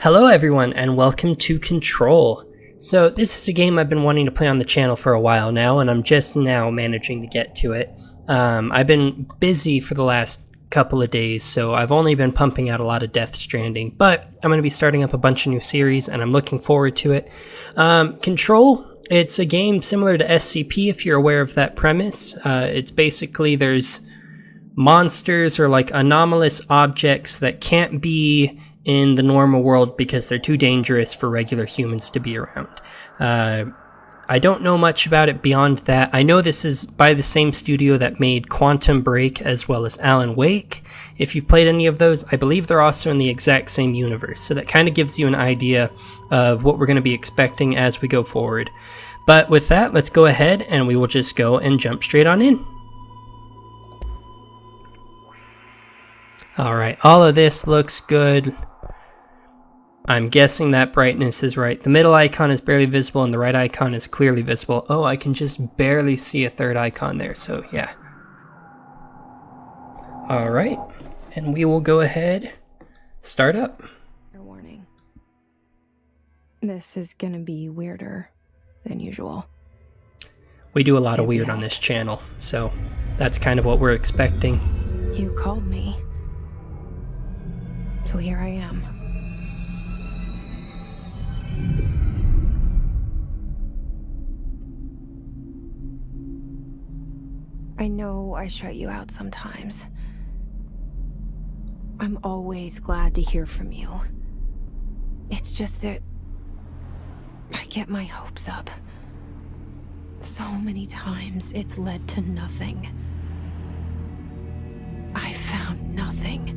Hello everyone and welcome to Control. So this is a game I've been wanting to play on the channel for a while now, and I'm just now managing to get to it. I've been busy for the last couple of days, so I've only been pumping out a lot of Death Stranding, but I'm going to be starting up a bunch of new series and I'm looking forward to it. Control, it's a game similar to SCP if you're aware of that premise. It's basically there's monsters or like anomalous objects that can't be in the normal world because they're too dangerous for regular humans to be around. I don't know much about it beyond that. I know this is by the same studio that made Quantum Break as well as Alan Wake. If you've played any of those, I believe they're also in the exact same universe, so that kind of gives you an idea of what we're going to be expecting as we go forward. But with that, let's go ahead and we will just go and jump straight on in. Alright, all of this looks good. I'm guessing that brightness is right. The middle icon is barely visible and the right icon is clearly visible. Oh, I can just barely see a third icon there, so yeah. Alright, and we will go ahead, start up. Warning. This is gonna be weirder than usual. We do a lot of weird on this channel, so that's kind of what we're expecting. You called me. So here I am. I know I shut you out sometimes. I'm always glad to hear from you. It's just that I get my hopes up. So many times it's led to nothing. I found nothing.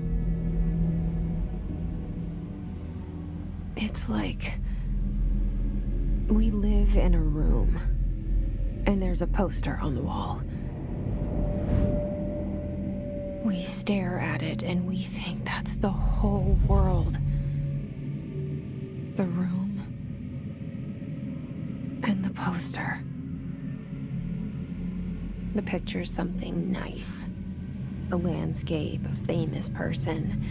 It's like we live in a room and there's a poster on the wall. We stare at it and we think that's the whole world. The room and the poster. The picture's something nice. A landscape, a famous person.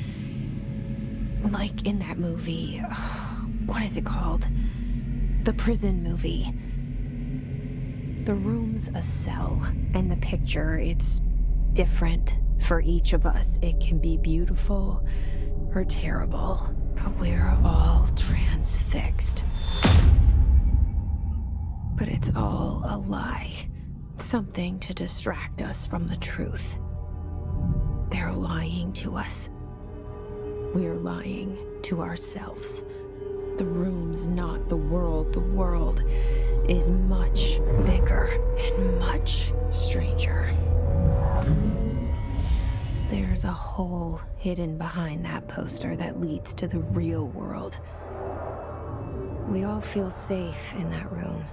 Like in that movie, what is it called? The prison movie. The room's a cell, and the picture, it's different for each of us. It can be beautiful or terrible, but we're all transfixed. But it's all a lie. Something to distract us from the truth. They're lying to us. We're lying to ourselves. The room's not the world. The world is much bigger and much stranger. There's a hole hidden behind that poster that leads to the real world. We all feel safe in that room.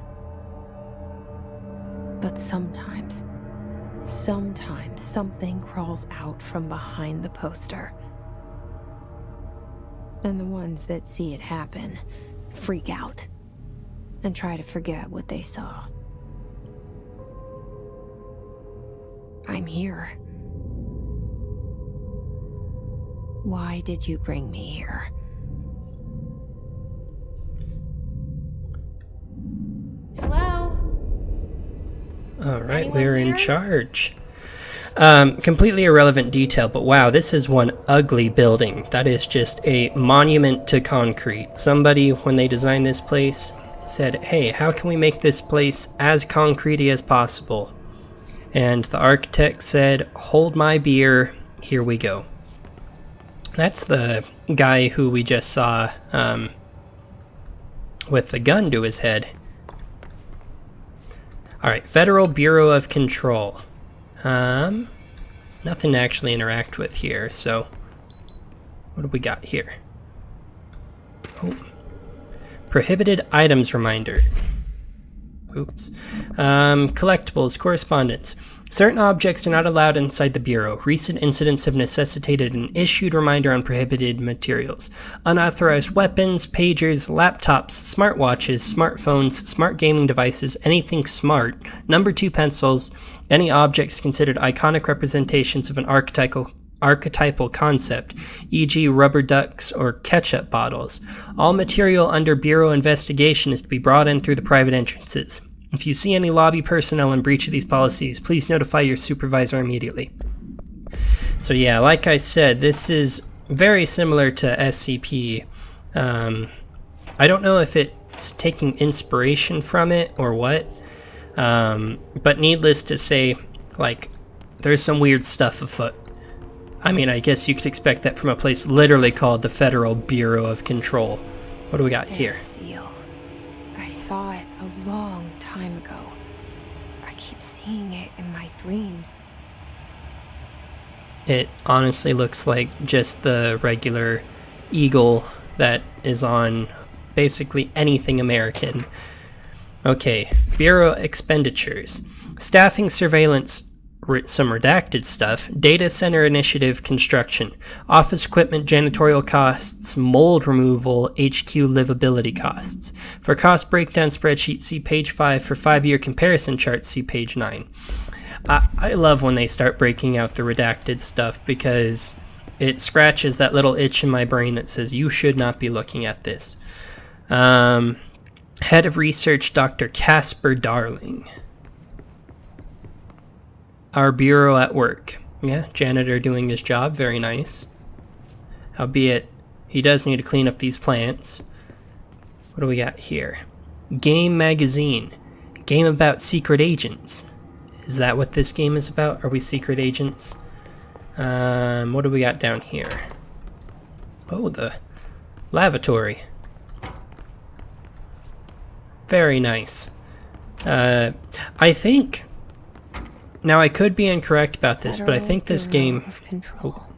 But sometimes something crawls out from behind the poster. And the ones that see it happen freak out and try to forget what they saw. I'm here. Why did you bring me here? Hello? Alright, we're in charge. Completely irrelevant detail, but wow, this is one ugly building. That is just a monument to concrete. Somebody, when they designed this place, said, hey, how can we make this place as concretey as possible? And the architect said, hold my beer, here we go. That's the guy who we just saw with the gun to his head. Alright, Federal Bureau of Control. Nothing to actually interact with here, so what do we got here? Oh. Prohibited items reminder. Oops. Collectibles, correspondence. Certain objects are not allowed inside the Bureau. Recent incidents have necessitated an issued reminder on prohibited materials. Unauthorized weapons, pagers, laptops, smartwatches, smartphones, smart gaming devices, anything smart, number 2 pencils, any objects considered iconic representations of an archetypal archetypal concept, e.g. rubber ducks or ketchup bottles. All material under Bureau investigation is to be brought in through the private entrances. If you see any lobby personnel in breach of these policies, please notify your supervisor immediately. So yeah, like I said, this is very similar to SCP. I don't know if it's taking inspiration from it or what, but needless to say, like, there's some weird stuff afoot. I mean, I guess you could expect that from a place literally called the Federal Bureau of Control. What do we got here? Seal. I saw it a long time ago. I keep seeing it in my dreams. It honestly looks like just the regular eagle that is on basically anything American. Okay, Bureau expenditures. Staffing, surveillance, some redacted stuff, data center initiative construction, office equipment janitorial costs, mold removal, HQ livability costs. For cost breakdown spreadsheet, see page 5. For 5-year comparison chart, see page 9. I love when they start breaking out the redacted stuff because it scratches that little itch in my brain that says you should not be looking at this. Head of research, Dr. Casper Darling. Our bureau at work. Yeah, janitor doing his job. Very nice. Albeit, he does need to clean up these plants. What do we got here? Game magazine. Game about secret agents. Is that what this game is about? Are we secret agents? What do we got down here? Oh, the lavatory. Very nice. I think... Now, I could be incorrect about this, but I think this game... Of Control.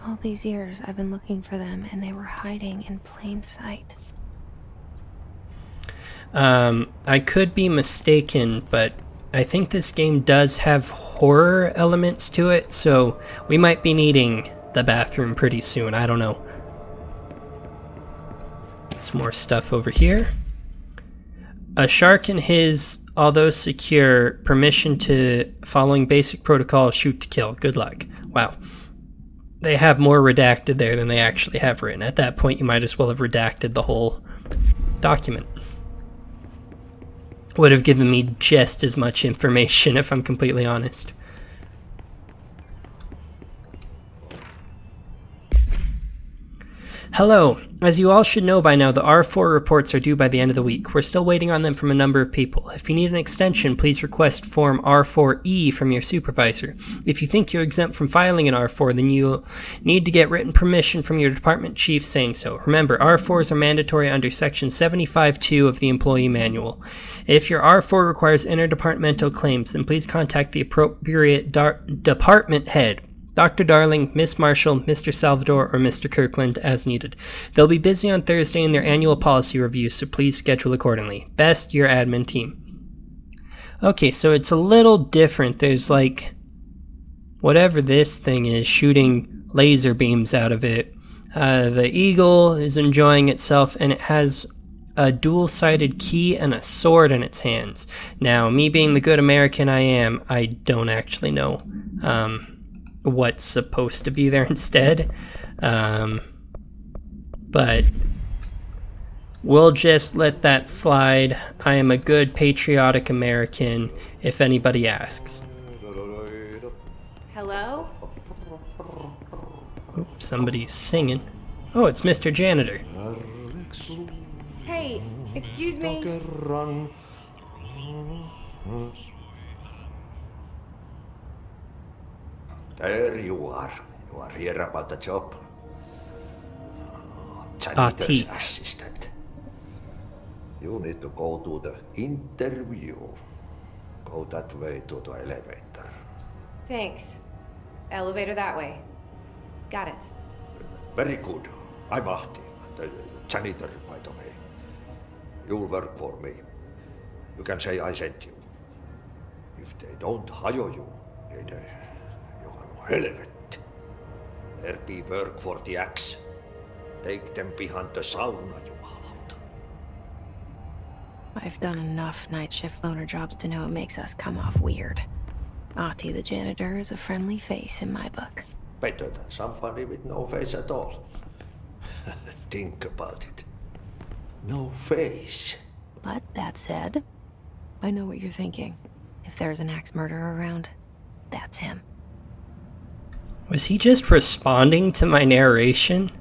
All these years, I've been looking for them, and they were hiding in plain sight. I could be mistaken, but I think this game does have horror elements to it, so we might be needing the bathroom pretty soon. I don't know. Some more stuff over here. A shark and his, although secure, permission to, following basic protocol, shoot to kill. Good luck. Wow. They have more redacted there than they actually have written. At that point, you might as well have redacted the whole document. Would have given me just as much information, if I'm completely honest. Hello. As you all should know by now, the R4 reports are due by the end of the week. We're still waiting on them from a number of people. If you need an extension, please request Form R4E from your supervisor. If you think you're exempt from filing an R4, then you'll need to get written permission from your department chief saying so. Remember, R4s are mandatory under Section 75.2 of the Employee Manual. If your R4 requires interdepartmental claims, then please contact the appropriate department head. Dr. Darling, Miss Marshall, Mr. Salvador, or Mr. Kirkland as needed. They'll be busy on Thursday in their annual policy review, so please schedule accordingly. Best, your admin team. Okay, so it's a little different. There's like, whatever this thing is, shooting laser beams out of it. The eagle is enjoying itself, and it has a dual-sided key and a sword in its hands. Now, me being the good American I am, I don't actually know what's supposed to be there instead, but we'll just let that slide. I am a good patriotic American, if anybody asks. Hello? Oops, somebody's singing. Oh, it's Mr. Janitor. Hey, excuse me. There you are. You are here about the job. Janitor's assistant. You need to go to the interview. Go that way to the elevator. Thanks. Elevator that way. Got it. Very good. I'm Ahti, the janitor, by the way. You'll work for me. You can say I sent you. If they don't hire you, then helvet. There be work for the axe. Take them behind the sauna, jumalauta. I've done enough night shift loner jobs to know it makes us come off weird. Ahti the janitor is a friendly face in my book. Better than somebody with no face at all. Think about it. No face. But that said, I know what you're thinking. If there's an axe murderer around, that's him. Was he just responding to my narration?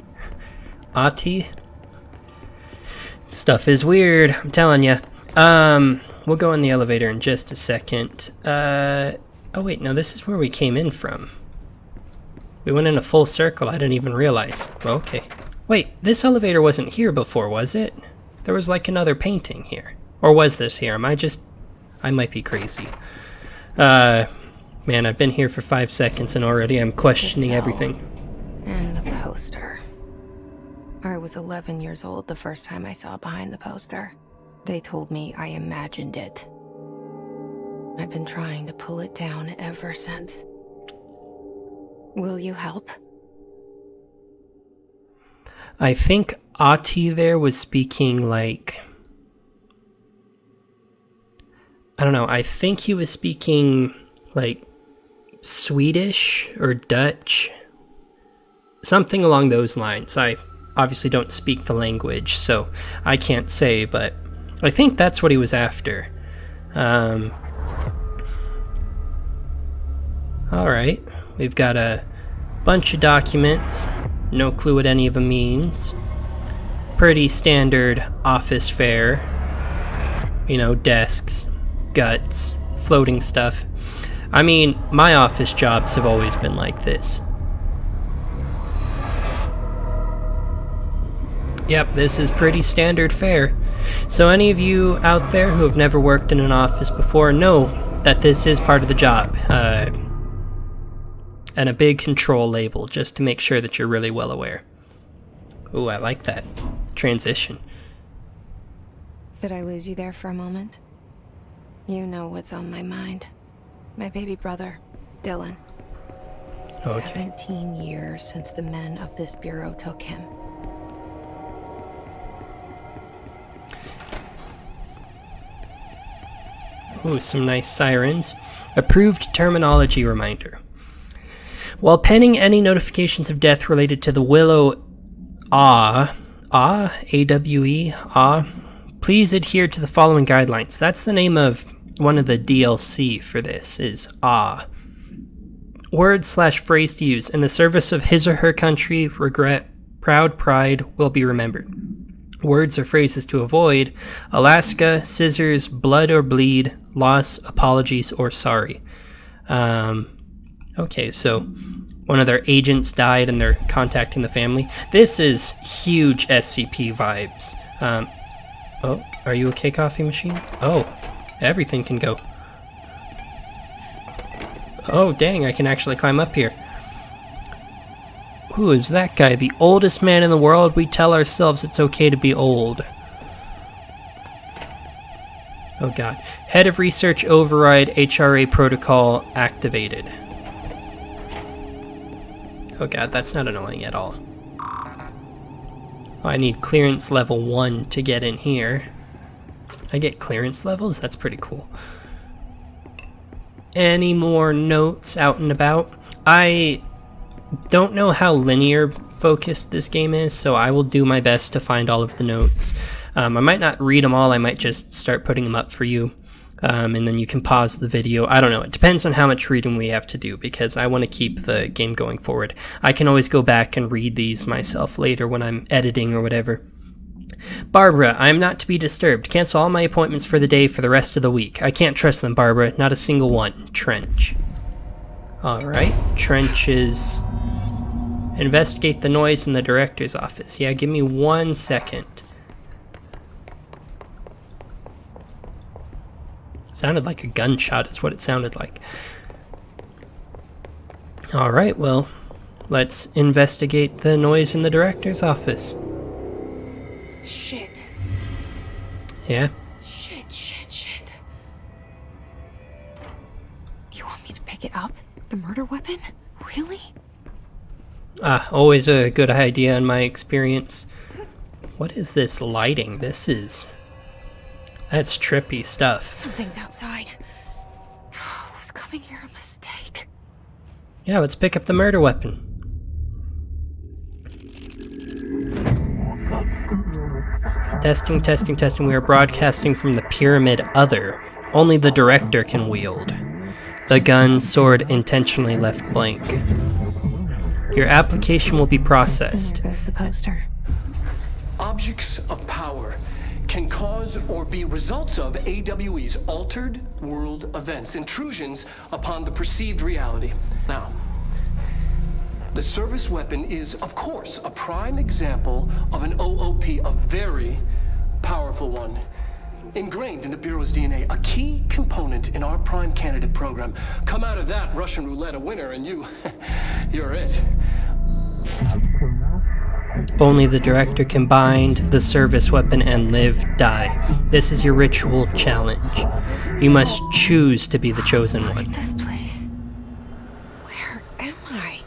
Ahti? Stuff is weird, I'm telling you. We'll go in the elevator in just a second. Oh wait, no, this is where we came in from. We went in a full circle, I didn't even realize. Well, okay. Wait, this elevator wasn't here before, was it? There was like another painting here. Or was this here? I might be crazy. Man, I've been here for 5 seconds and already I'm questioning everything. And the poster. I was 11 years old the first time I saw behind the poster. They told me I imagined it. I've been trying to pull it down ever since. Will you help? I think Ahti there was speaking like... I don't know, I think he was speaking like Swedish or Dutch. Something along those lines. I obviously don't speak the language, so I can't say, but I think that's what he was after. Alright, we've got a bunch of documents. No clue what any of them means. Pretty standard office fare. You know, desks, guts, floating stuff. I mean, my office jobs have always been like this. Yep, this is pretty standard fare. So any of you out there who have never worked in an office before know that this is part of the job. And a big control label, just to make sure that you're really well aware. Ooh, I like that transition. Did I lose you there for a moment? You know what's on my mind. My baby brother, Dylan. Okay. 17 years since the men of this bureau took him. Ooh, some nice sirens. Approved terminology reminder. While penning any notifications of death related to the Willow A-W-E, please adhere to the following guidelines. That's the name of one of the DLC for this, is Word/phrase to use. In the service of his or her country, regret, proud pride will be remembered. Words or phrases to avoid: Alaska, scissors, blood or bleed, loss, apologies, or sorry. Okay, so one of their agents died and they're contacting the family. This is huge SCP vibes. Oh, are you okay, coffee machine? Oh, everything can go. Oh, dang, I can actually climb up here. Who is that guy? The oldest man in the world? We tell ourselves it's okay to be old. Oh god. Head of Research Override HRA Protocol activated. Oh god, that's not annoying at all. Oh, I need clearance level 1 to get in here. I get clearance levels? That's pretty cool. Any more notes out and about? I don't know how linear focused this game is, so I will do my best to find all of the notes. I might not read them all, I might just start putting them up for you. And then you can pause the video. I don't know, it depends on how much reading we have to do, because I want to keep the game going forward. I can always go back and read these myself later when I'm editing or whatever. Barbara, I am not to be disturbed. Cancel all my appointments for the day for the rest of the week. I can't trust them, Barbara. Not a single one. Trench. Alright, Trench is... Investigate the noise in the director's office. Yeah, give me 1 second. Sounded like a gunshot is what it sounded like. Alright, well, let's investigate the noise in the director's office. Shit. Yeah? Shit. You want me to pick it up? The murder weapon? Really? Always a good idea in my experience. What is this lighting? That's trippy stuff. Something's outside. Was coming here a mistake? Yeah, let's pick up the murder weapon. Testing, testing, testing. We are broadcasting from the Pyramid Other. Only the director can wield. The gun, sword, intentionally left blank. Your application will be processed. There goes the poster. Objects of power can cause or be results of AWE's altered world events, intrusions upon the perceived reality. Now, the service weapon is, of course, a prime example of an OOP, a very powerful one. Ingrained in the Bureau's DNA, a key component in our prime candidate program. Come out of that Russian roulette a winner and you're it. Only the director can bind the service weapon and live, die. This is your ritual challenge. You must choose to be the chosen one. This place. Where am I?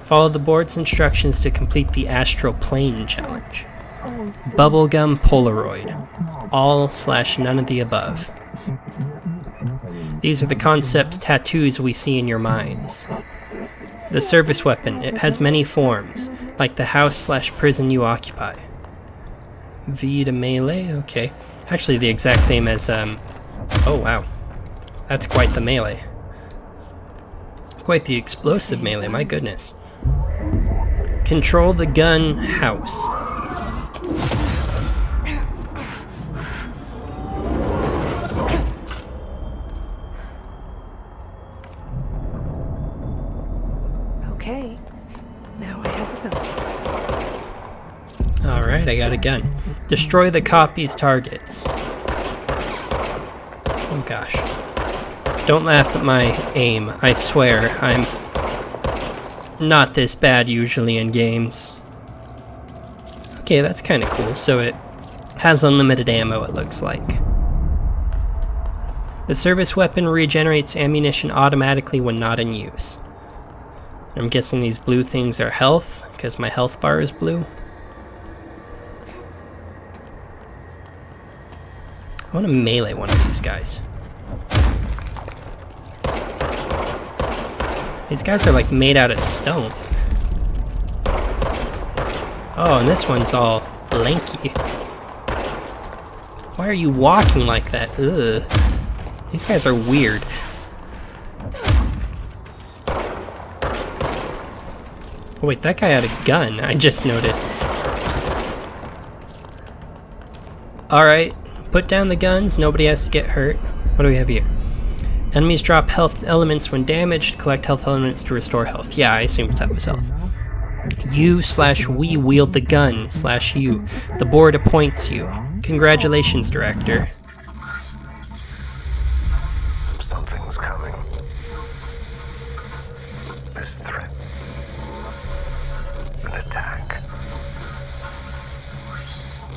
Follow the board's instructions to complete the Astral Plane challenge. Bubblegum Polaroid. All/none of the above. These are the concepts tattoos we see in your minds. The service weapon, it has many forms, like the house/prison you occupy. V to melee, okay. Actually the exact same as, oh wow. That's quite the melee. Quite the explosive melee, my goodness. Control the gun house. Okay. Now I have a gun. Alright, I got a gun. Destroy the copy's targets. Oh gosh. Don't laugh at my aim. I swear, I'm not this bad usually in games. Okay, that's kind of cool. So it has unlimited ammo, it looks like. The service weapon regenerates ammunition automatically when not in use. I'm guessing these blue things are health, because my health bar is blue. I want to melee one of these guys. These guys are like made out of stone. Oh, and this one's all lanky. Why are you walking like that? Ugh. These guys are weird. Oh wait, that guy had a gun, I just noticed. Alright, put down the guns, nobody has to get hurt. What do we have here? Enemies drop health elements when damaged, collect health elements to restore health. Yeah, I assumed that was health. You/we wield the gun/you. The board appoints you. Congratulations, director. Something's coming. This threat. An attack.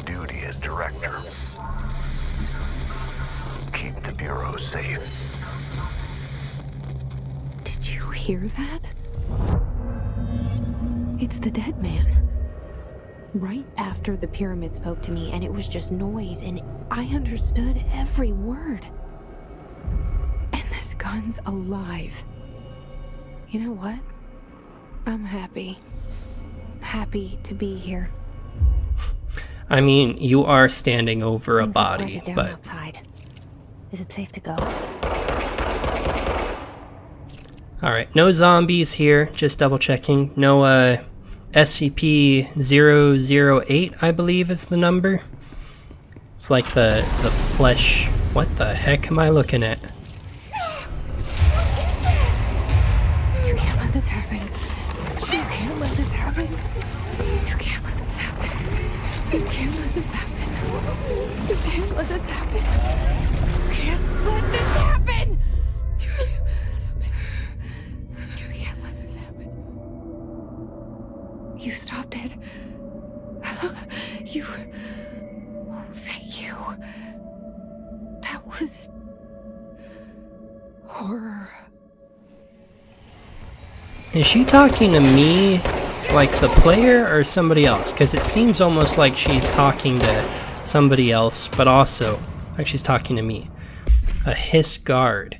Duty as director. Keep the Bureau safe. Did you hear that? It's the dead man. Right after the pyramid spoke to me, and it was just noise, and I understood every word. And this gun's alive. You know what? I'm happy. Happy to be here. I mean, you are standing over a Things are body, quieted down but outside. Is it safe to go? alright, no zombies here, just double checking. No SCP-008, I believe is the number. It's like the flesh. What the heck am I looking at? You can't let this happen. You can't let this happen. You can't let this happen. You can't let this happen. You can't let this happen. You can't let this happen. You can't let this happen. You can't let this happen. You stopped it. You. Oh, thank you. That was horror. Is she talking to me, like the player, or somebody else? Because it seems almost like she's talking to somebody else, but also like she's talking to me. A Hiss guard.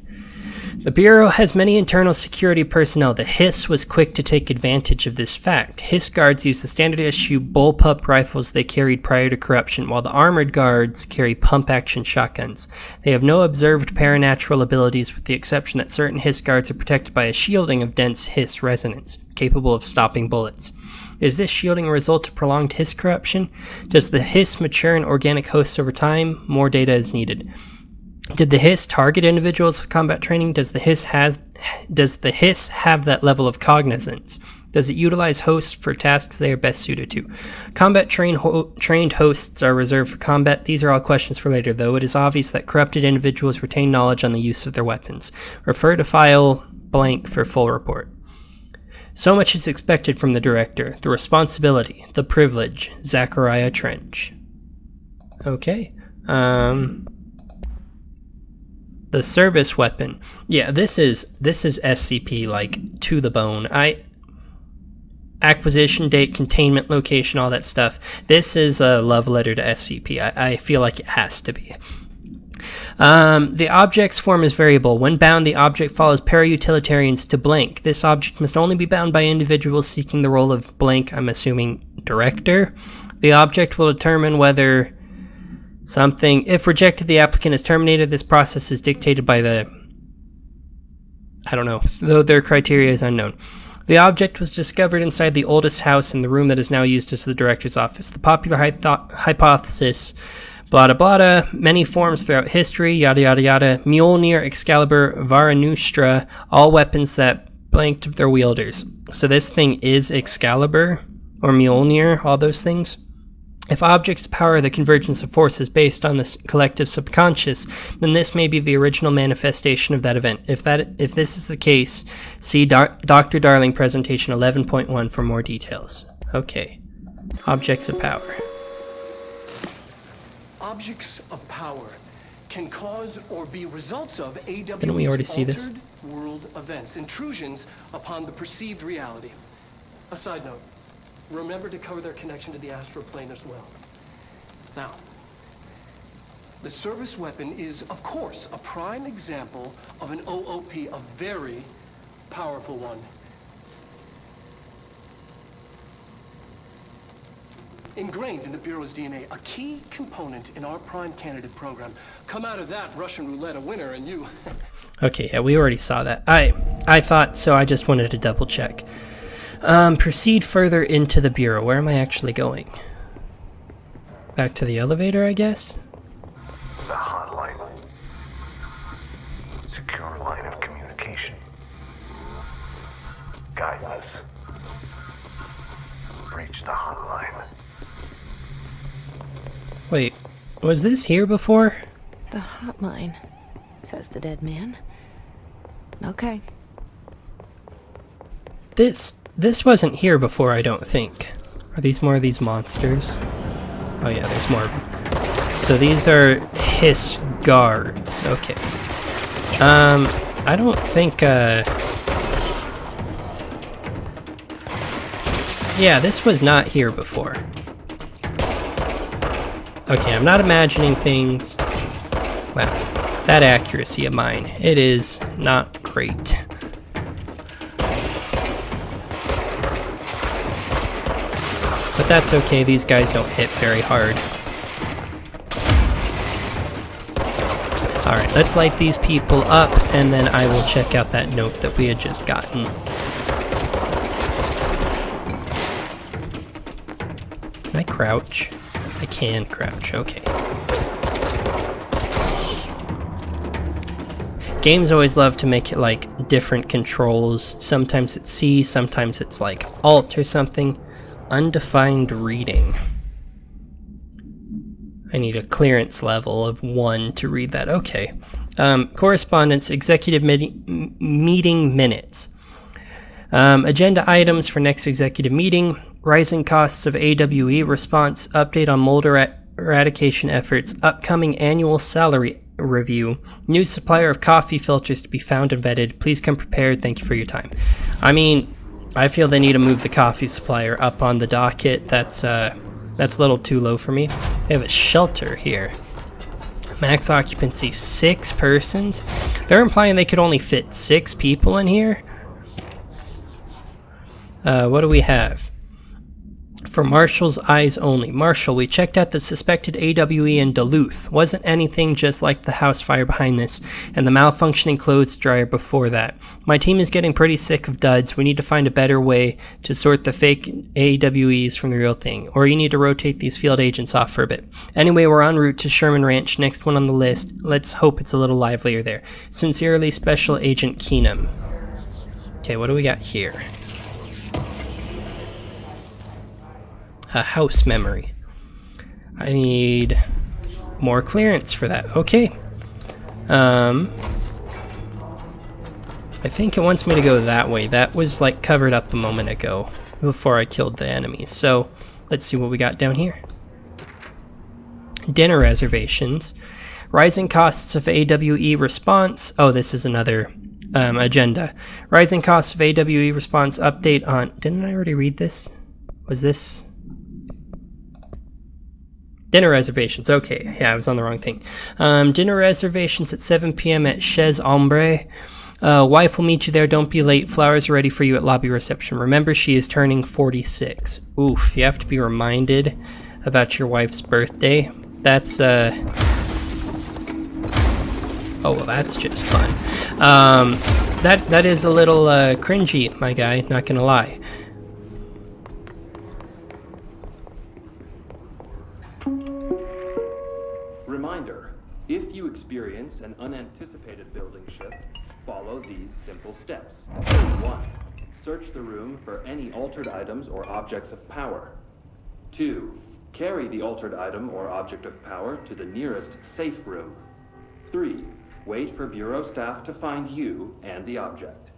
The Bureau has many internal security personnel. The Hiss was quick to take advantage of this fact. Hiss guards use the standard issue bullpup rifles they carried prior to corruption, while the armored guards carry pump-action shotguns. They have no observed paranatural abilities, with the exception that certain Hiss guards are protected by a shielding of dense Hiss resonance, capable of stopping bullets. Is this shielding a result of prolonged Hiss corruption? Does the Hiss mature in organic hosts over time? More data is needed. Did the Hiss target individuals with combat training? Does the Hiss have that level of cognizance? Does it utilize hosts for tasks they are best suited to? Combat trained hosts are reserved for combat. These are all questions for later, though it is obvious that corrupted individuals retain knowledge on the use of their weapons. Refer to file blank for full report. So much is expected from the director. The responsibility, the privilege, Zachariah Trench. Okay. The service weapon. Yeah, this is SCP, like, to the bone. Acquisition date, containment location, all that stuff. This is a love letter to SCP. I feel like it has to be. The object's form is variable. When bound, the object follows para-utilitarians to blank. This object must only be bound by individuals seeking the role of blank, I'm assuming director. The object will determine whether something, if rejected, the applicant is terminated. This process is dictated by I don't know, though their criteria is unknown. The object was discovered inside the oldest house in the room that is now used as the director's office. The popular hypothesis, blah blah blah, many forms throughout history, yada yada yada, Mjolnir, Excalibur, Varanustra, all weapons that blanked of their wielders. So this thing is Excalibur, or Mjolnir, all those things. If objects power the convergence of forces based on the collective subconscious, then this may be the original manifestation of that event. If this is the case, see Dr. Darling presentation 11.1 for more details. Okay. Objects of power. Objects of power can cause or be results of AW's Didn't we already see this? altered world events, intrusions upon the perceived reality. A side note. Remember to cover their connection to the astral plane as well. Now, the service weapon is, of course, a prime example of an OOP, a very powerful one. Ingrained in the Bureau's DNA, a key component in our prime candidate program. Come out of that Russian roulette a winner and you... Okay, yeah, we already saw that. I thought so, I just wanted to double check. Proceed further into the Bureau. Where am I actually going? Back to the elevator, I guess? The hotline. Secure line of communication. Guidance. Reach the hotline. Wait, was this here before? The hotline, says the dead man. Okay. This wasn't here before, I don't think. Are these more of these monsters? Oh yeah, there's more of them. So these are Hiss guards. Okay. I don't think, yeah, this was not here before. Okay, I'm not imagining things. Wow, that accuracy of mine. It is not great. But that's okay, these guys don't hit very hard. Alright, let's light these people up, and then I will check out that note that we had just gotten. Can I crouch? I can crouch, okay. Games always love to make it like different controls. Sometimes it's C, sometimes it's like Alt or something. Undefined reading. I need a clearance level of 1 to read that. Okay. Correspondence, executive meeting minutes. Agenda items for next executive meeting. Rising costs of AWE response. Update on mold eradication efforts. Upcoming annual salary review. New supplier of coffee filters to be found and vetted. Please come prepared. Thank you for your time. I mean, I feel they need to move the coffee supplier up on the docket. That's a little too low for me. They have a shelter here. Max occupancy 6 persons. They're implying they could only fit 6 people in here. What do we have? For Marshall's eyes only. Marshall, we checked out the suspected AWE in Duluth. Wasn't anything just like the house fire behind this, and the malfunctioning clothes dryer before that. My team is getting pretty sick of duds. We need to find a better way to sort the fake AWEs from the real thing, or you need to rotate these field agents off for a bit. Anyway, we're en route to Sherman Ranch, next one on the list. Let's hope it's a little livelier there. Sincerely, Special Agent Keenum. Okay, what do we got here? A house memory. I need more clearance for that. Okay. I think it wants me to go that way. That was like covered up a moment ago before I killed the enemy. So let's see what we got down here. Dinner reservations. Rising costs of AWE response. Oh, this is another agenda. Rising costs of AWE response update on... Didn't I already read this? Was this... Dinner reservations. Okay, yeah, I was on the wrong thing. Dinner reservations at 7 p.m. at Chez Ombre. Wife will meet you there. Don't be late. Flowers are ready for you at lobby reception. Remember, she is turning 46. Oof, you have to be reminded about your wife's birthday. That's, oh, well, that's just fun. That is a little cringy, my guy, not gonna lie. Reminder, if you experience an unanticipated building shift, follow these simple steps. 1. Search the room for any altered items or objects of power. 2. Carry the altered item or object of power to the nearest safe room. 3. Wait for Bureau staff to find you and the object.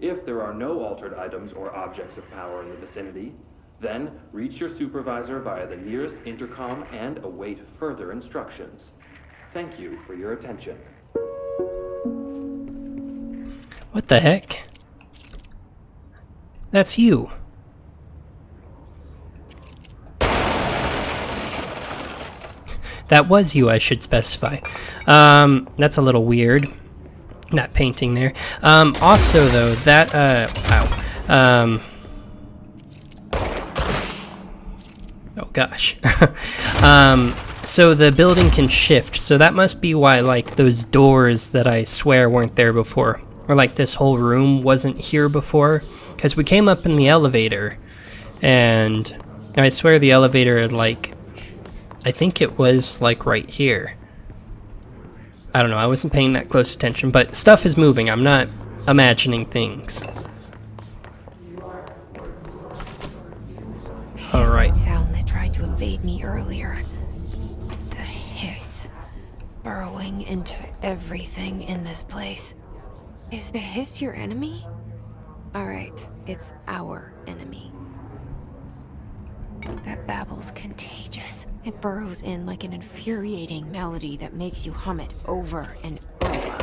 If there are no altered items or objects of power in the vicinity, then reach your supervisor via the nearest intercom and await further instructions. Thank you for your attention. What the heck? That's you. That was you, I should specify. That's a little weird. That painting there. Also, though, that, wow. Oh gosh. So the building can shift, so that must be why, like, those doors that I swear weren't there before, or like this whole room wasn't here before, because we came up in the elevator, and I swear the elevator had, like, I think it was like right here. I don't know, I wasn't paying that close attention, but stuff is moving, I'm not imagining things. Alright. Sound that tried to invade me earlier. The hiss. Burrowing into everything in this place. Is the hiss your enemy? Alright, it's our enemy. That babble's contagious. It burrows in like an infuriating melody that makes you hum it over and over.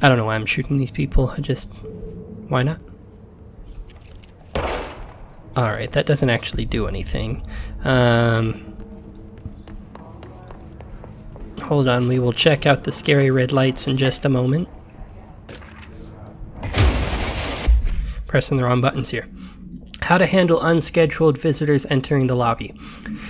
I don't know why I'm shooting these people, why not? Alright, that doesn't actually do anything. Hold on, we will check out the scary red lights in just a moment. Pressing the wrong buttons here. How to handle unscheduled visitors entering the lobby.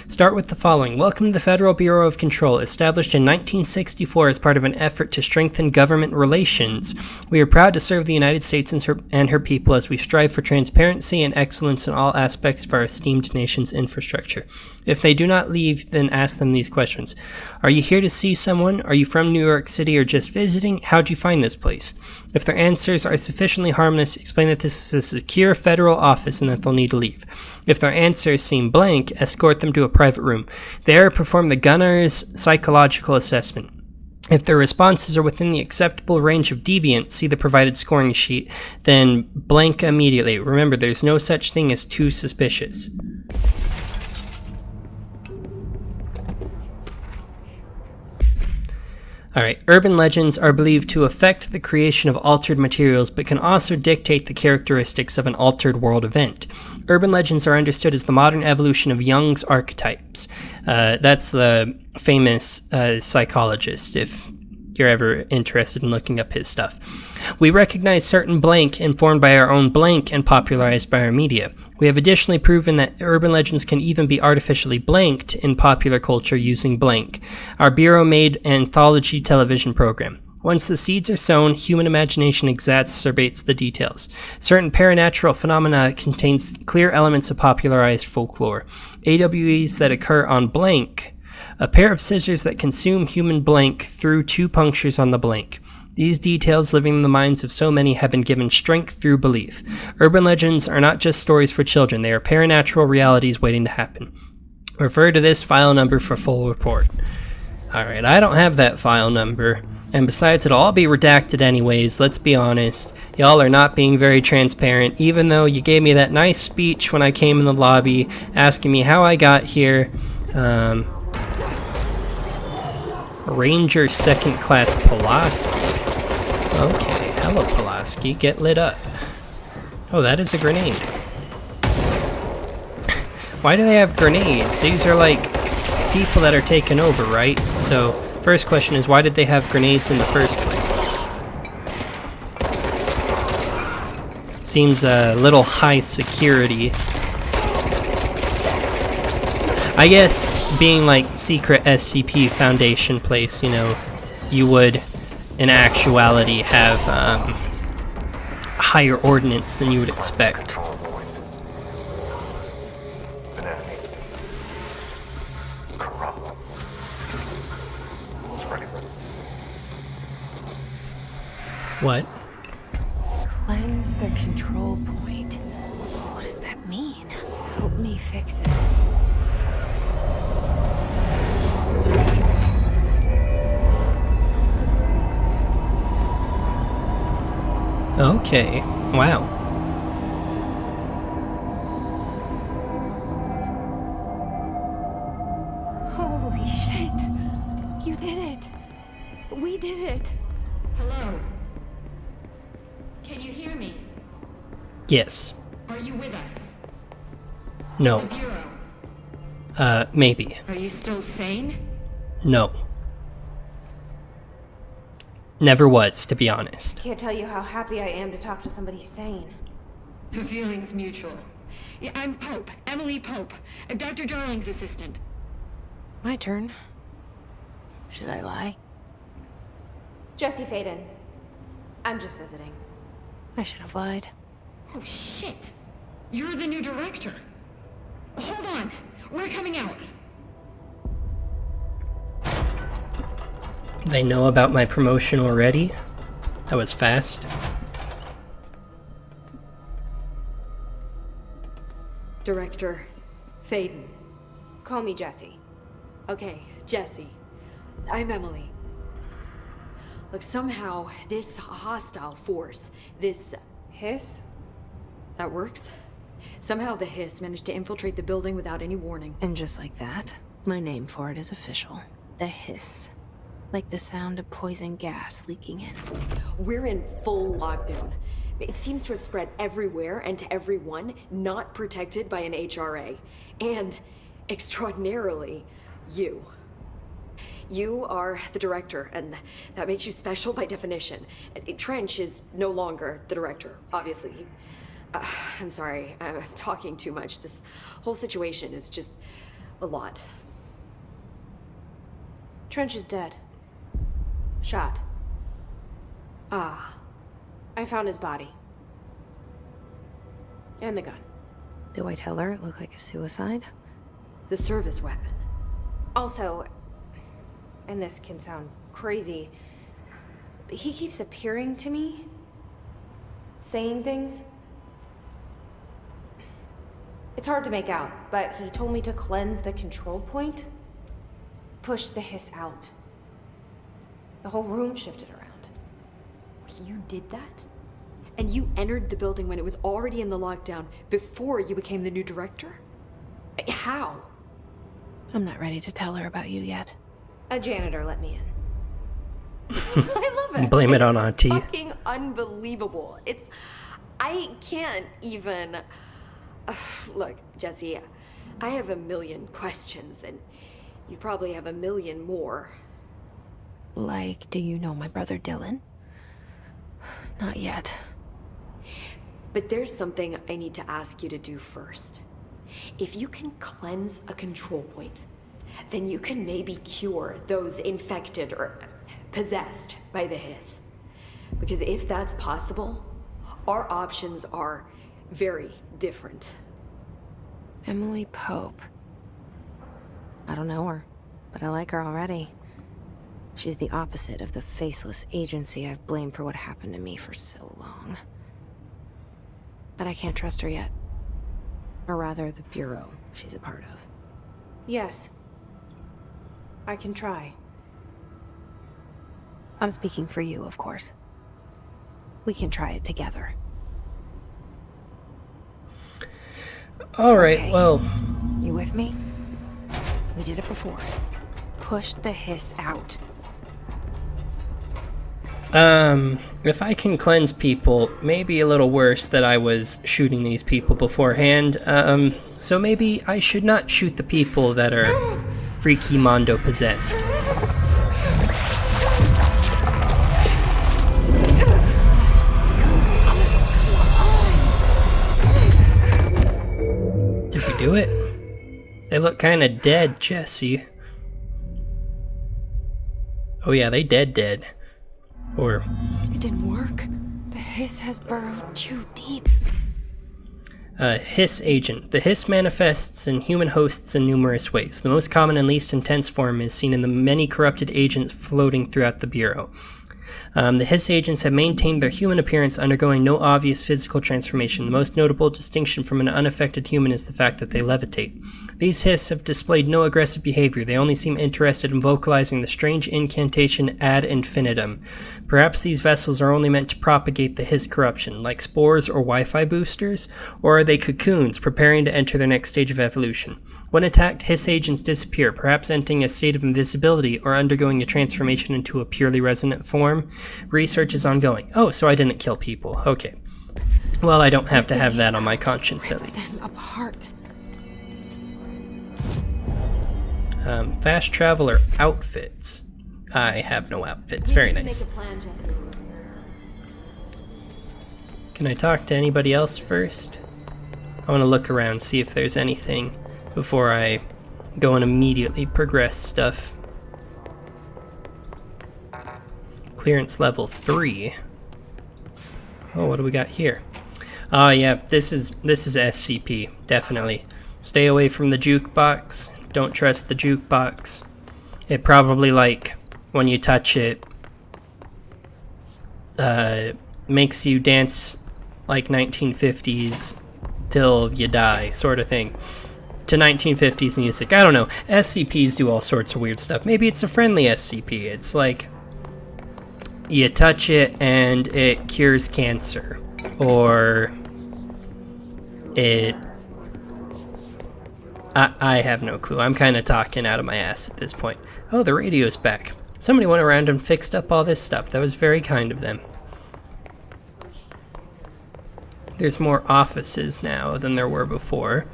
Start with the following. Welcome to the Federal Bureau of Control, established in 1964 as part of an effort to strengthen government relations. We are proud to serve the United States and her people as we strive for transparency and excellence in all aspects of our esteemed nation's infrastructure. If they do not leave, then ask them these questions. Are you here to see someone? Are you from New York City or just visiting? How'd you find this place? If their answers are sufficiently harmless, explain that this is a secure federal office and that they'll need to leave. If their answers seem blank, escort them to a private room. There, perform the gunner's psychological assessment. If their responses are within the acceptable range of deviance, see the provided scoring sheet, then blank immediately. Remember, there's no such thing as too suspicious. Alright, urban legends are believed to affect the creation of altered materials, but can also dictate the characteristics of an altered world event. Urban legends are understood as the modern evolution of Jung's archetypes. That's the famous psychologist, if you're ever interested in looking up his stuff. We recognize certain blank informed by our own blank and popularized by our media. We have additionally proven that urban legends can even be artificially blanked in popular culture using blank, our bureau-made anthology television program. Once the seeds are sown, human imagination exacerbates the details. Certain paranatural phenomena contains clear elements of popularized folklore. AWEs that occur on blank, a pair of scissors that consume human blank through 2 punctures on the blank. These details living in the minds of so many have been given strength through belief. Urban legends are not just stories for children, they are paranatural realities waiting to happen. Refer to this file number for full report. Alright, I don't have that file number. And besides, it'll all be redacted anyways, let's be honest. Y'all are not being very transparent, even though you gave me that nice speech when I came in the lobby, asking me how I got here. Ranger 2nd Class Pulaski. Okay, hello Pulaski, get lit up. Oh, that is a grenade. Why do they have grenades? These are like people that are taken over, right? So, first question is, why did they have grenades in the first place? Seems a little high security. I guess being like secret SCP Foundation place, you know, you would in actuality have higher ordnance than you would expect. Control points. Banani. Corrupt. It's ready. What? Cleanse the control point. What does that mean? Help me fix it. Okay, wow. Holy shit! You did it! We did it! Hello? Can you hear me? Yes. Are you with us? No. The Bureau. Maybe. Are you still sane? No. Never was, to be honest. Can't tell you how happy I am to talk to somebody sane. The feeling's mutual. Yeah, I'm Pope, Emily Pope, Dr. Darling's assistant. My turn. Should I lie? Jesse Faden. I'm just visiting. I should have lied. Oh shit! You're the new director. Hold on, we're coming out. They know about my promotion already? That was fast. Director Faden. Call me Jesse. Okay, Jesse. I'm Emily. Look, somehow this hostile force, this... Hiss? that works? Somehow the Hiss managed to infiltrate the building without any warning. And just like that, my name for it is official. The Hiss. Like the sound of poison gas leaking in. We're in full lockdown. It seems to have spread everywhere and to everyone not protected by an HRA. And, extraordinarily, you. You are the director, and that makes you special by definition. Trench is no longer the director, obviously. I'm sorry, I'm talking too much. This whole situation is just a lot. Trench is dead. Shot. Ah. I found his body. And the gun. Do I tell her it looked like a suicide? The service weapon. Also, and this can sound crazy, but he keeps appearing to me, saying things. It's hard to make out, but he told me to cleanse the control point, push the Hiss out. The whole room shifted around. You did that? And you entered the building when it was already in the lockdown before you became the new director? How? I'm not ready to tell her about you yet. A janitor let me in. I love it. Blame it on It's Auntie. fucking unbelievable. I can't even. Look, Jesse, I have a million questions, and you probably have a million more. Like, do you know my brother Dylan? Not yet. But there's something I need to ask you to do first. If you can cleanse a control point, then you can maybe cure those infected or possessed by the hiss. Because if that's possible, our options are very different. Emily Pope. I don't know her, but I like her already. She's the opposite of the faceless agency I've blamed for what happened to me for so long. But I can't trust her yet. Or rather, the Bureau she's a part of. Yes. I can try. I'm speaking for you, of course. We can try it together. Alright, Okay. well, You with me? We did it before. Push the hiss out. if I can cleanse people, maybe a little worse that I was shooting these people beforehand. So maybe I should not shoot the people that are Freaky Mondo possessed. Did we do it? They look kinda dead, Jesse. Oh yeah, they dead. Or... It didn't work. The hiss has burrowed too deep. Hiss agent. The hiss manifests in human hosts in numerous ways. The most common and least intense form is seen in the many corrupted agents floating throughout the Bureau. The hiss agents have maintained their human appearance, undergoing no obvious physical transformation. The most notable distinction from an unaffected human is the fact that they levitate. These hiss have displayed no aggressive behavior. They only seem interested in vocalizing the strange incantation ad infinitum. Perhaps these vessels are only meant to propagate the hiss corruption, like spores or Wi-Fi boosters, or are they cocoons preparing to enter their next stage of evolution? When attacked, hiss agents disappear, perhaps entering a state of invisibility or undergoing a transformation into a purely resonant form. Research is ongoing. Oh, so I didn't kill people. Okay. Well, I don't have to have that on my conscience, at least. Them apart. Fast traveler outfits. I have no outfits. Very We need nice. to make a plan, Jesse. Can I talk to anybody else first? I want to look around, see if there's anything before I go and immediately progress stuff. Clearance level 3. Oh, what do we got here? Oh yeah, this is SCP, definitely. Stay away from the jukebox. Don't trust the jukebox. It probably, like, when you touch it, makes you dance like 1950s till you die, sort of thing. To 1950s music. I don't know. SCPs do all sorts of weird stuff. Maybe it's a friendly SCP. It's like you touch it and it cures cancer. Or it... I have no clue. I'm kind of talking out of my ass at this point. Oh, the radio's back. Somebody went around and fixed up all this stuff. That was very kind of them. There's more offices now than there were before,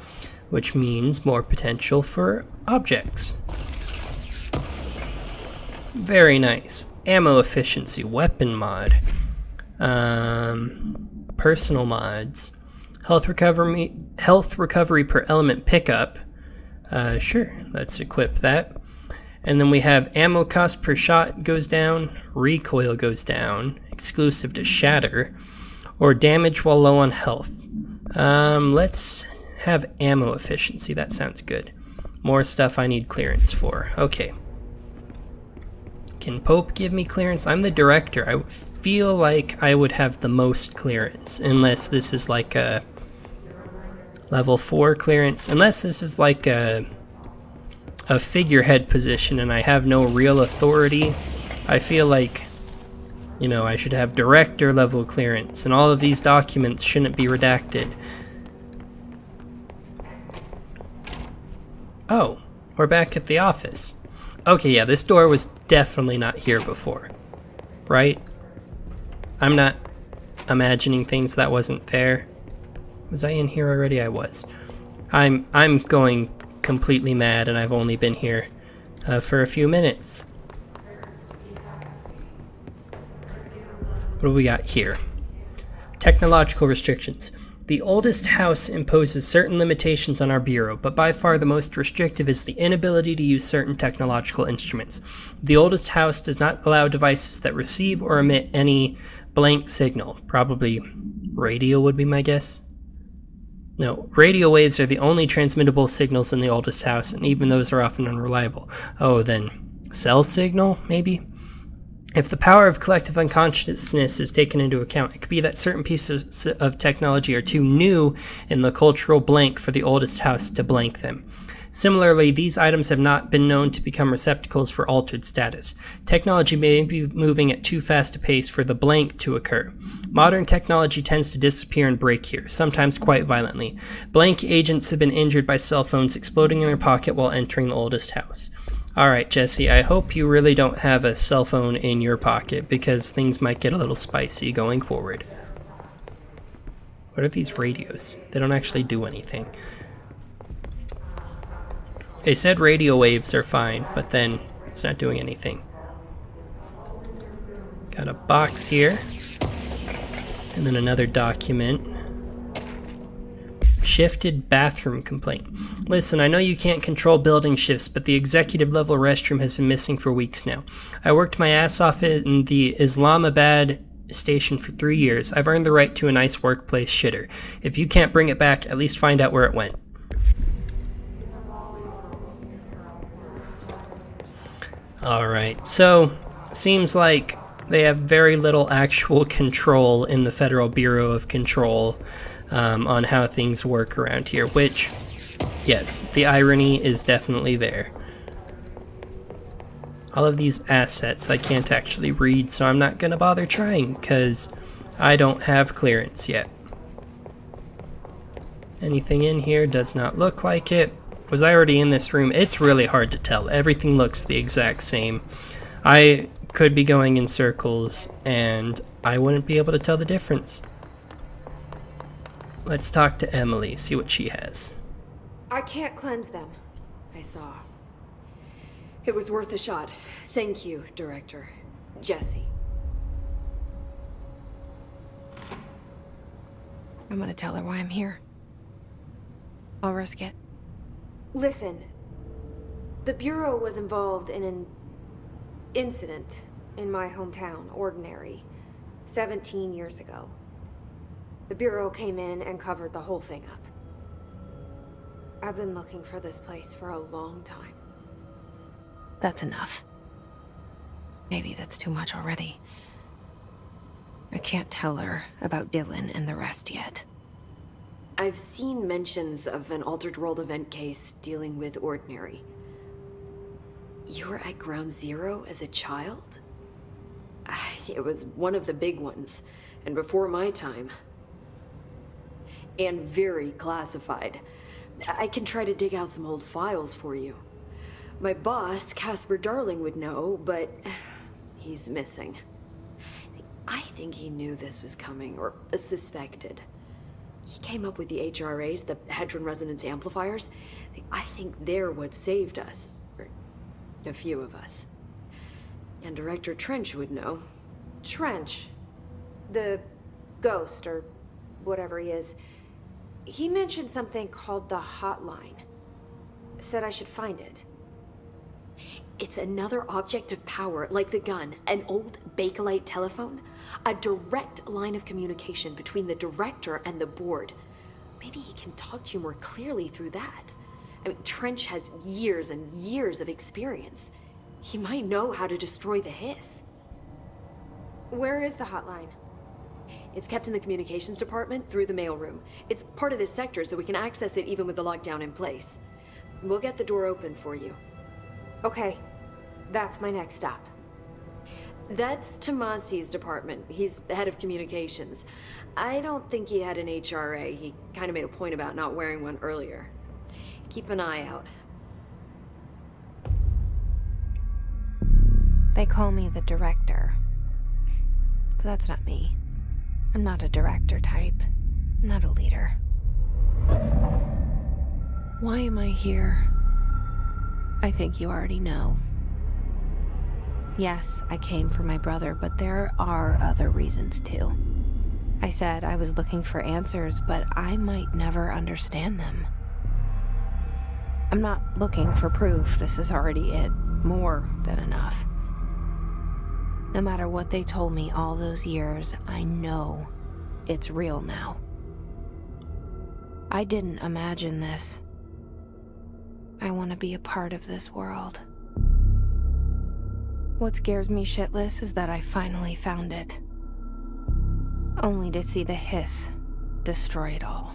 which means more potential for objects. Very nice. Ammo efficiency, weapon mod, personal mods, health recovery per element pickup. Sure, let's equip that. And then we have ammo cost per shot goes down, recoil goes down, exclusive to shatter, or damage while low on health. Let's have ammo efficiency. That sounds good. More stuff I need clearance for. Okay. Can Pope give me clearance? I'm the director. I feel like I would have the most clearance, unless this is like a level 4 clearance. Unless this is like a figurehead position and I have no real authority. I feel like, you know, I should have director level clearance, and all of these documents shouldn't be redacted. Oh, we're back at the office. Okay, yeah, this door was definitely not here before. right? I'm not imagining things that wasn't there. Was I in here already? I was. I'm going completely mad, and I've only been here for a few minutes. What do we got here? Technological restrictions. The oldest house imposes certain limitations on our bureau, but by far the most restrictive is the inability to use certain technological instruments. The oldest house does not allow devices that receive or emit any blank signal. Probably radio would be my guess. No, radio waves are the only transmittable signals in the oldest house, and even those are often unreliable. Oh, then cell signal, maybe? If the power of collective unconsciousness is taken into account, it could be that certain pieces of technology are too new in the cultural blank for the oldest house to blank them. Similarly, these items have not been known to become receptacles for altered status. Technology may be moving at too fast a pace for the blank to occur. Modern technology tends to disappear and break here, sometimes quite violently. Blank agents have been injured by cell phones exploding in their pocket while entering the oldest house. Alright, Jesse, I hope you really don't have a cell phone in your pocket, because things might get a little spicy going forward. What are these radios? They don't actually do anything. They said radio waves are fine, but then it's not doing anything. Got a box here. And then another document. Shifted bathroom complaint. Listen, I know you can't control building shifts, but the executive level restroom has been missing for weeks now. I worked my ass off in the Islamabad station for 3 years. I've earned the right to a nice workplace shitter. If you can't bring it back, at least find out where it went. Alright, so seems like they have very little actual control in the Federal Bureau of Control on how things work around here, which, yes, the irony is definitely there. All of these assets I can't actually read, so I'm not going to bother trying, because I don't have clearance yet. Anything in here? Does not look like it. Was I already in this room? It's really hard to tell. Everything looks the exact same. I could be going in circles, and I wouldn't be able to tell the difference. Let's talk to Emily, see what she has. I can't cleanse them. I saw. It was worth a shot. Thank you, Director. Jesse. I'm gonna tell her why I'm here. I'll risk it. Listen, the Bureau was involved in an incident in my hometown, Ordinary, 17 years ago. The Bureau came in and covered the whole thing up. I've been looking for this place for a long time. That's enough. Maybe that's too much already. I can't tell her about Dylan and the rest yet. I've seen mentions of an Altered World event case dealing with Ordinary. You were at Ground Zero as a child? It was one of the big ones, and before my time. And very classified. I can try to dig out some old files for you. My boss, Casper Darling, would know, but he's missing. I think he knew this was coming, or suspected. He came up with the HRAs, the Hadron Resonance Amplifiers. I think they're what saved us. Or a few of us. And Director Trench would know. Trench, the ghost, or whatever he is, he mentioned something called the Hotline. Said I should find it. It's another object of power, like the gun, an old Bakelite telephone. A direct line of communication between the director and the board. Maybe he can talk to you more clearly through that. I mean, Trench has years and years of experience. He might know how to destroy the Hiss. Where is the hotline? It's kept in the communications department through the mailroom. It's part of this sector, so we can access it even with the lockdown in place. We'll get the door open for you. Okay, that's my next stop. That's Tomasi's department. He's head of communications. I don't think he had an HRA. He kind of made a point about not wearing one earlier. Keep an eye out. They call me the director. but that's not me. I'm not a director type. I'm not a leader. Why am I here? I think you already know. Yes, I came for my brother, but there are other reasons too. I said I was looking for answers, but I might never understand them. I'm not looking for proof. This is already it. More than enough. No matter what they told me all those years, I know it's real now. I didn't imagine this. I want to be a part of this world. What scares me shitless is that I finally found it. Only to see the hiss destroy it all.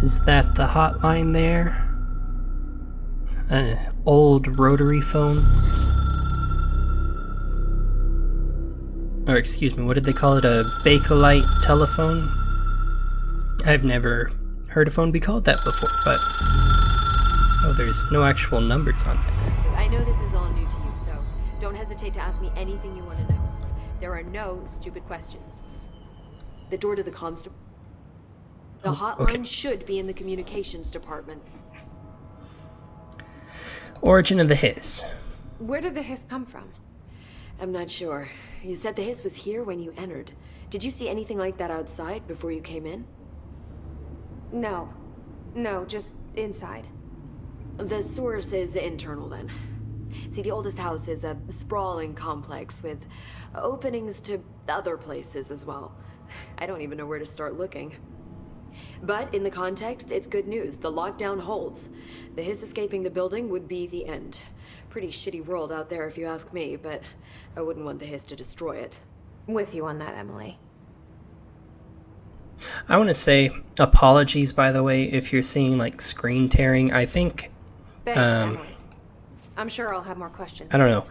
Is that the hotline there? An old rotary phone? Or excuse me, what did they call it? A Bakelite telephone? I've never heard a phone be called that before, but... Oh, there's no actual numbers on it. I know this is all new to you, so don't hesitate to ask me anything you want to know. There are no stupid questions. The door to the constable... The hotline should be in the communications department. Origin of the hiss. Where did the hiss come from? I'm not sure. You said the hiss was here when you entered. Did you see anything like that outside before you came in? No. No, just inside. The source is internal then. See, the oldest house is a sprawling complex with openings to other places as well. I don't even know where to start looking. But in the context, it's good news. The lockdown holds. The hiss escaping the building would be the end. Pretty shitty world out there if you ask me, but I wouldn't want the hiss to destroy it. With you on that, Emily. I want to say apologies, by the way, if you're seeing like screen tearing. I think Thanks, Emily. I'm sure I'll have more questions. I don't know.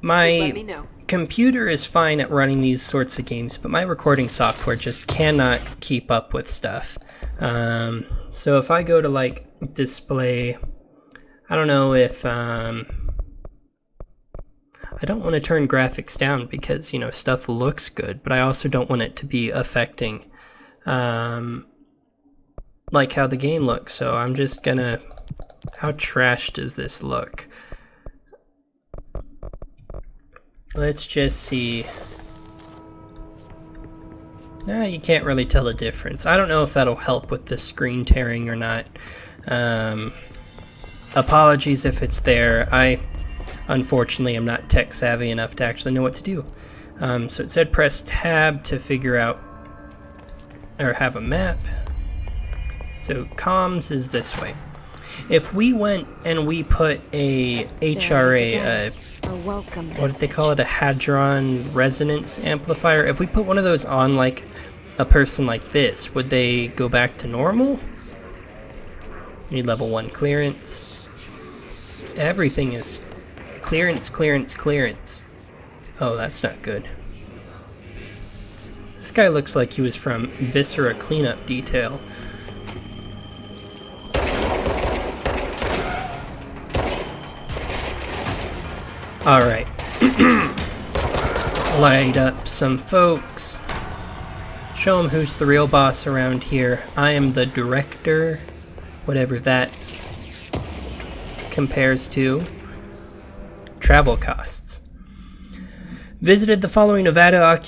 My Just let me know. computer is fine at running these sorts of games, but my recording software just cannot keep up with stuff. So if I go to like display, I don't know if I don't want to turn graphics down because, you know, stuff looks good, but I also don't want it to be affecting like how the game looks. So I'm just gonna, how trash does this look? Let's just see. Nah, you can't really tell the difference. I don't know if that'll help with the screen tearing or not. Apologies if it's there. I, unfortunately, am not tech savvy enough to actually know what to do. So it said press tab to figure out, or have a map. So comms is this way. If we went and we put a HRA, welcome what did they call it? A hadron resonance amplifier. If we put one of those on like a person like this, would they go back to normal? Need level 1 clearance. Everything is clearance, clearance, clearance. Oh, that's not good. This guy looks like he was from Viscera Cleanup Detail. Alright. Light up some folks. Show them who's the real boss around here. I am the director, whatever that compares to. Travel costs. Visited the following Nevada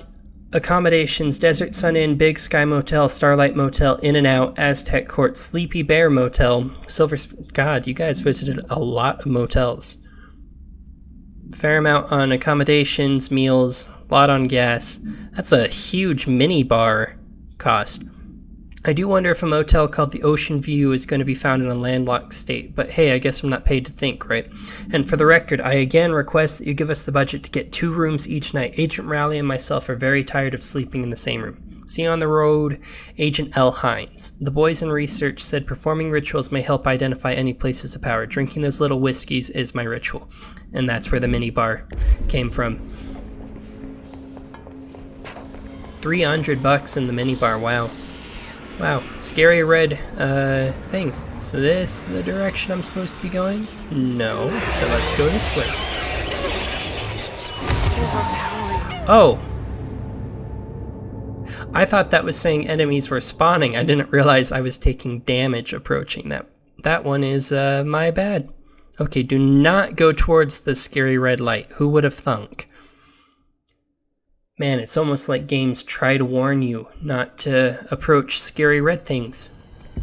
accommodations: Desert Sun Inn, Big Sky Motel, Starlight Motel, In-N-Out, Aztec Court, Sleepy Bear Motel, Silver... God, you guys visited a lot of motels. Fair amount on accommodations, meals, a lot on gas. That's a huge mini bar cost. I do wonder if a motel called the Ocean View is going to be found in a landlocked state, but hey, I guess I'm not paid to think, right? And for the record, I again request that you give us the budget to get 2 rooms each night. Agent Rowley and myself are very tired of sleeping in the same room. See you on the road, Agent L. Hines. The boys in research said performing rituals may help identify any places of power. Drinking those little whiskeys is my ritual. And that's where the minibar came from. $300 in the minibar, wow. Wow, scary red thing. Is this the direction I'm supposed to be going? No, so let's go this way. Oh! I thought that was saying enemies were spawning. I didn't realize I was taking damage approaching that. That one is my bad. Okay, do not go towards the scary red light. Who would have thunk? Man, it's almost like games try to warn you not to approach scary red things.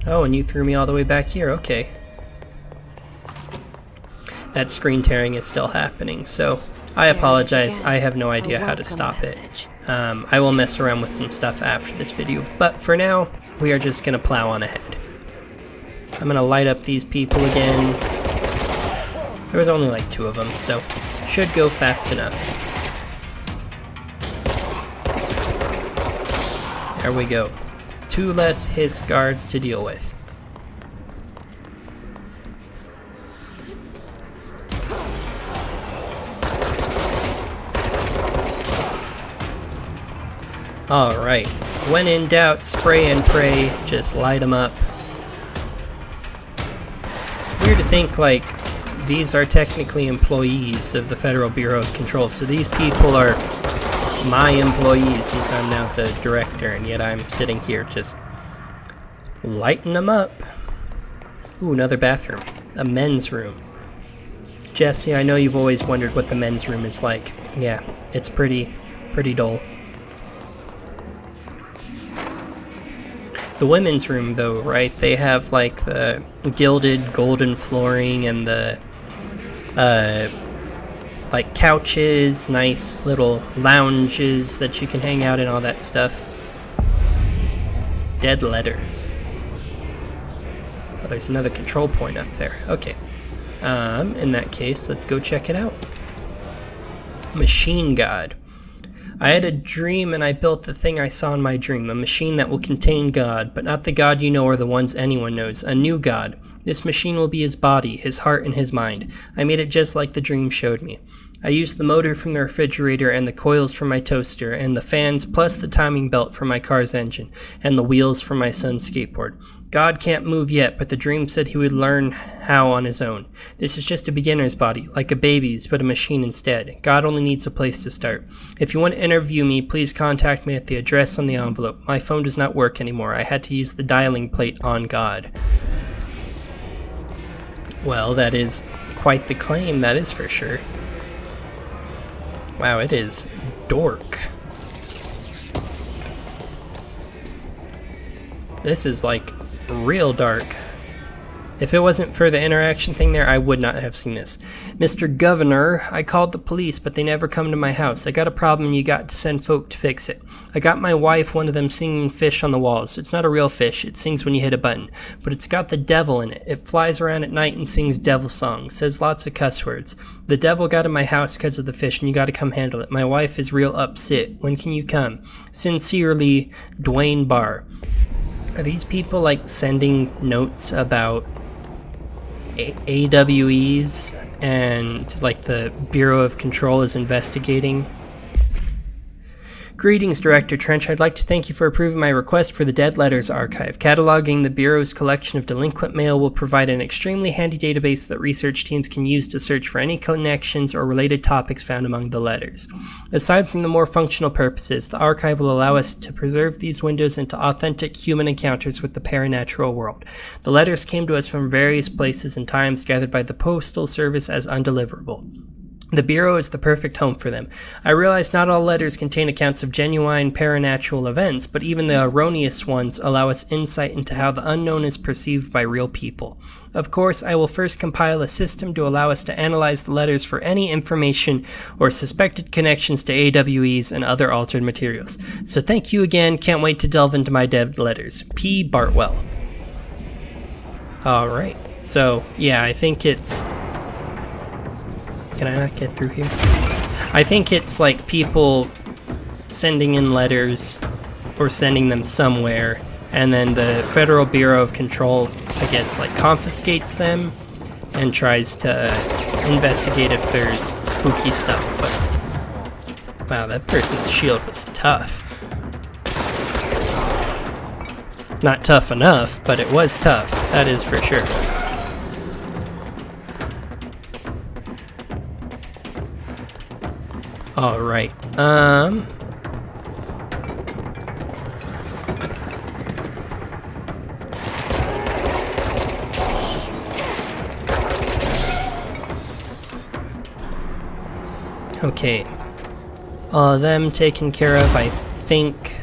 Oh, and you threw me all the way back here. Okay. That screen tearing is still happening, so I apologize. I have no idea how to stop it. I will mess around with some stuff after this video, but for now, we are just going to plow on ahead. I'm going to light up these people again. There was only like 2 of them, so should go fast enough. There we go. 2 less Hiss guards to deal with. Alright. When in doubt, spray and pray. Just light them up. Weird to think, like, these are technically employees of the Federal Bureau of Control, so these people are my employees since I'm now the director, and yet I'm sitting here just lighting them up. Ooh, another bathroom. A men's room. Jesse, I know you've always wondered what the men's room is like. Yeah, it's pretty dull. The women's room, though, right? They have, like, the gilded golden flooring and the, like couches, nice little lounges that you can hang out in, all that stuff. Dead letters. Oh, there's another control point up there. Okay. In that case, let's go check it out. Machine God. I had a dream and I built the thing I saw in my dream, a machine that will contain God, but not the God you know or the ones anyone knows, a new God. This machine will be his body, his heart, and his mind. I made it just like the dream showed me. I used the motor from the refrigerator and the coils from my toaster and the fans plus the timing belt for my car's engine and the wheels for my son's skateboard. God can't move yet, but the dream said he would learn how on his own. This is just a beginner's body, like a baby's, but a machine instead. God only needs a place to start. If you want to interview me, please contact me at the address on the envelope. My phone does not work anymore. I had to use the dialing plate on God. Well, that is quite the claim, that is for sure. Wow, it is dork. This is like real dark. If it wasn't for the interaction thing there, I would not have seen this. Mr. Governor, I called the police, but they never come to my house. I got a problem and you got to send folk to fix it. I got my wife one of them singing fish on the walls. It's not a real fish. It sings when you hit a button. But it's got the devil in it. It flies around at night and sings devil songs. Says lots of cuss words. The devil got in my house because of the fish and you got to come handle it. My wife is real upset. When can you come? Sincerely, Dwayne Barr. Are these people like sending notes about AWEs and like the Bureau of Control is investigating? Greetings, Director Trench. I'd like to thank you for approving my request for the Dead Letters Archive. Cataloging the Bureau's collection of delinquent mail will provide an extremely handy database that research teams can use to search for any connections or related topics found among the letters. Aside from the more functional purposes, the archive will allow us to preserve these windows into authentic human encounters with the paranatural world. The letters came to us from various places and times, gathered by the Postal Service as undeliverable. The Bureau is the perfect home for them. I realize not all letters contain accounts of genuine paranatural events, but even the erroneous ones allow us insight into how the unknown is perceived by real people. Of course, I will first compile a system to allow us to analyze the letters for any information or suspected connections to AWEs and other altered materials. So thank you again, can't wait to delve into my dead letters. P. Bartwell. Alright, so yeah, I think it's... Can I not get through here? I think it's like people sending in letters or sending them somewhere, and then the Federal Bureau of Control, I guess, like confiscates them and tries to investigate if there's spooky stuff. But wow, that person's shield was tough. Not tough enough, but it was tough. That is for sure. Alright, okay. All of them taken care of, I think.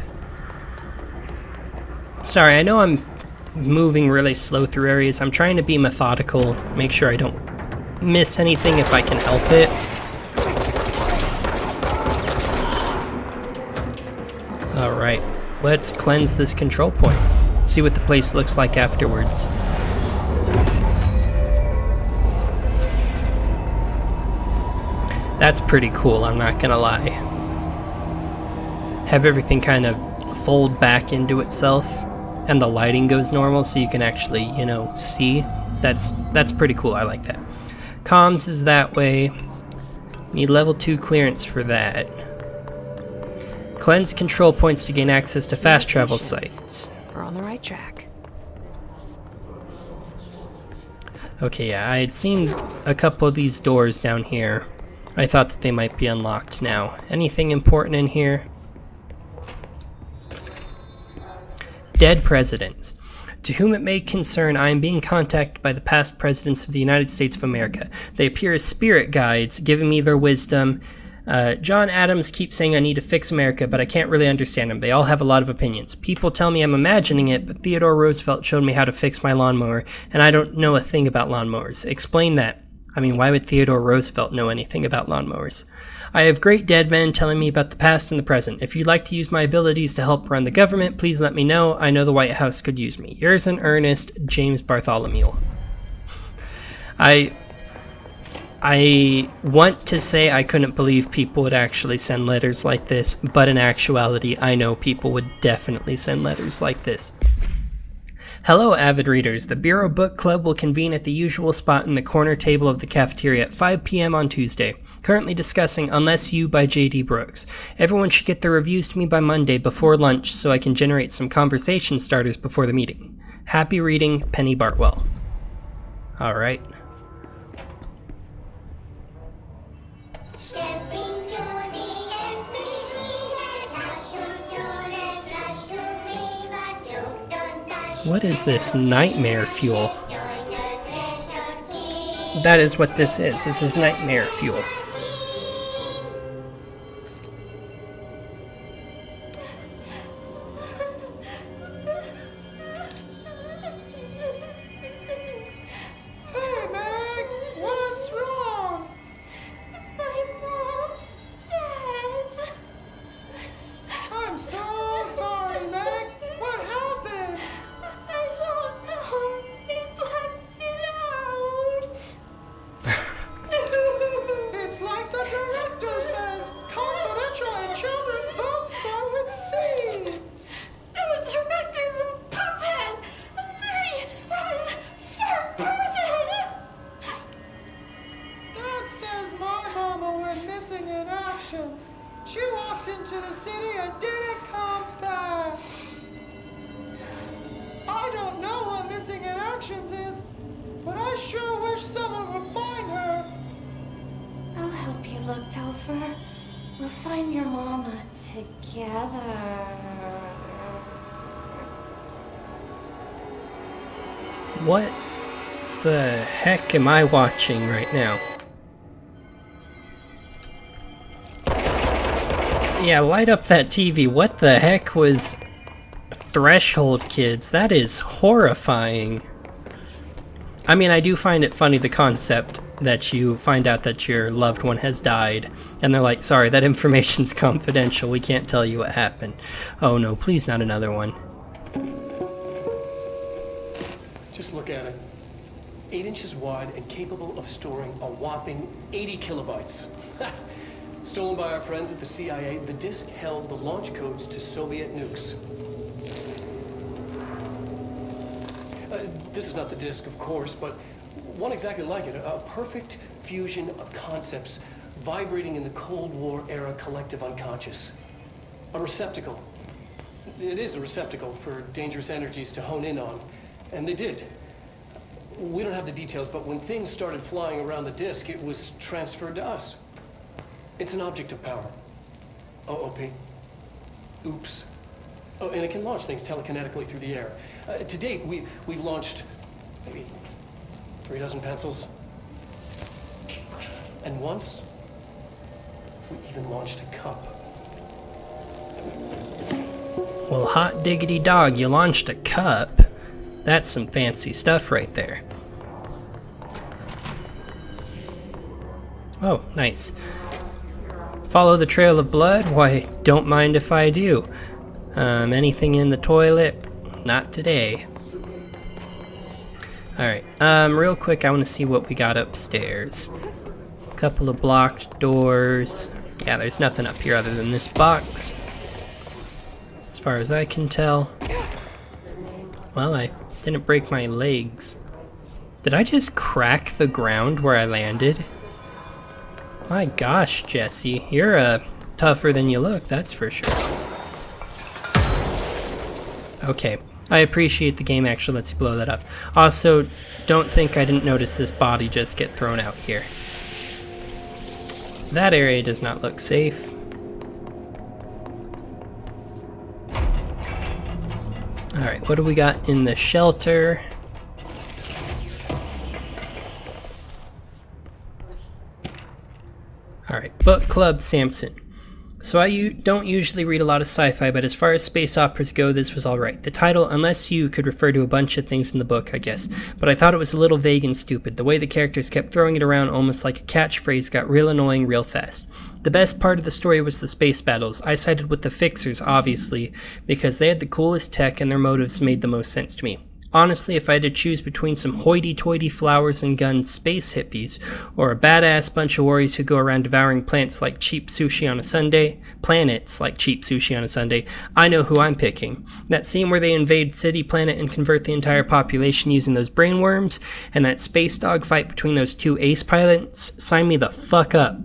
Sorry, I know I'm moving really slow through areas. I'm trying to be methodical, make sure I don't miss anything if I can help it. Alright, let's cleanse this control point. See what the place looks like afterwards. That's pretty cool, I'm not gonna lie. Have everything kind of fold back into itself, and the lighting goes normal so you can actually, you know, see. That's pretty cool, I like that. Comms is that way. Need level 2 clearance for that. Cleanse control points to gain access to fast travel sites. We're on the right track. Okay, yeah, I had seen a couple of these doors down here. I thought that they might be unlocked now. Anything important in here? Dead presidents. To whom it may concern, I am being contacted by the past presidents of the United States of America. They appear as spirit guides, giving me their wisdom. John Adams keeps saying I need to fix America, but I can't really understand them. They all have a lot of opinions. People tell me I'm imagining it, but Theodore Roosevelt showed me how to fix my lawnmower, and I don't know a thing about lawnmowers. Explain that. I mean, why would Theodore Roosevelt know anything about lawnmowers? I have great dead men telling me about the past and the present. If you'd like to use my abilities to help run the government, please let me know. I know the White House could use me. Yours in earnest, James Bartholomew. I want to say I couldn't believe people would actually send letters like this, but in actuality, I know people would definitely send letters like this. Hello, avid readers. The Bureau Book Club will convene at the usual spot in the corner table of the cafeteria at 5 p.m. on Tuesday. Currently discussing Unless You by J.D. Brooks. Everyone should get their reviews to me by Monday before lunch so I can generate some conversation starters before the meeting. Happy reading, Penny Bartwell. Alright. What is this nightmare fuel? That is what this is. This is nightmare fuel. Hey, Meg! What's wrong? My mom's dead. I'm so sorry, Meg. What happened? I don't know. They blacked it out. It's like the director says. Confidential and children don't start with C. The director's a puppet. They run for person. Dad says my mama went missing in action. She walked into the city and didn't come back. I don't know what missing in actions is, but I sure wish someone would find her. I'll help you look, Topher. We'll find your mama together. What the heck am I watching right now? Yeah, light up that TV. What the heck was Threshold Kids? That is horrifying. I mean, I do find it funny, the concept that you find out that your loved one has died, and they're like, sorry, that information's confidential, we can't tell you what happened. Oh no, please not another one. Just look at it. 8 inches wide and capable of storing a whopping 80 kilobytes. Stolen by our friends at the CIA, the disk held the launch codes to Soviet nukes. This is not the disk, of course, but one exactly like it. A perfect fusion of concepts vibrating in the Cold War era collective unconscious. A receptacle. it is a receptacle for dangerous energies to hone in on. And they did. We don't have the details, but when things started flying around the disk, it was transferred to us. It's an object of power. OP. Oops. Oh, and it can launch things telekinetically through the air. To date, we've launched maybe 3 dozen pencils. And once, we even launched a cup. Well, hot diggity dog, you launched a cup. That's some fancy stuff right there. Oh, nice. Follow the trail of blood? Why, don't mind if I do. Anything in the toilet? Not today. Alright, real quick, I want to see what we got upstairs. A couple of blocked doors. Yeah, there's nothing up here other than this box, as far as I can tell. Well, I didn't break my legs. Did I just crack the ground where I landed? My gosh, Jesse, you're tougher than you look, that's for sure. Okay, I appreciate the game actually lets you blow that up. Also, don't think I didn't notice this body just get thrown out here. That area does not look safe. Alright, what do we got in the shelter? Alright, Book Club Samson. So I don't usually read a lot of sci-fi, but as far as space operas go, this was alright. The title, Unless You, could refer to a bunch of things in the book, I guess, but I thought it was a little vague and stupid. The way the characters kept throwing it around almost like a catchphrase got real annoying real fast. The best part of the story was the space battles. I sided with the Fixers, obviously, because they had the coolest tech and their motives made the most sense to me. Honestly, if I had to choose between some hoity-toity flowers and guns space hippies, or a badass bunch of warriors who go around devouring planets like cheap sushi on a Sunday, I know who I'm picking. That scene where they invade City Planet and convert the entire population using those brainworms, and that space dog fight between those 2 ace pilots, sign me the fuck up.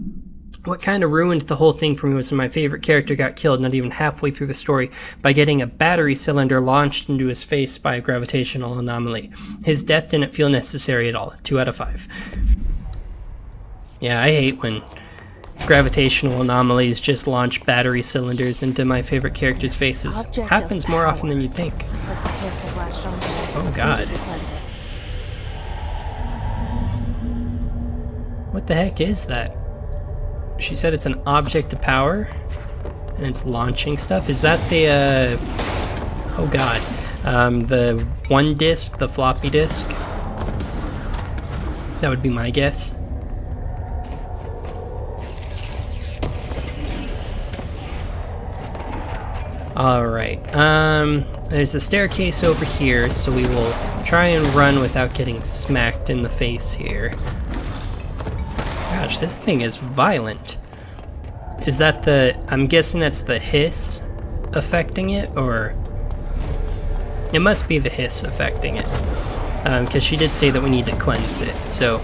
What kind of ruined the whole thing for me was when my favorite character got killed not even halfway through the story by getting a battery cylinder launched into his face by a gravitational anomaly. His death didn't feel necessary at all. 2 out of 5. Yeah, I hate when gravitational anomalies just launch battery cylinders into my favorite characters' faces. Happens more often than you'd think. Oh god. What the heck is that? She said it's an object of power, and it's launching stuff. Is that the, oh god, the one disc, the floppy disk? That would be my guess. Alright, there's a staircase over here, so we will try and run without getting smacked in the face here. Gosh, this thing is violent. Is that the... I'm guessing that's the hiss affecting it, or... It must be the hiss affecting it. Because she did say that we need to cleanse it, so...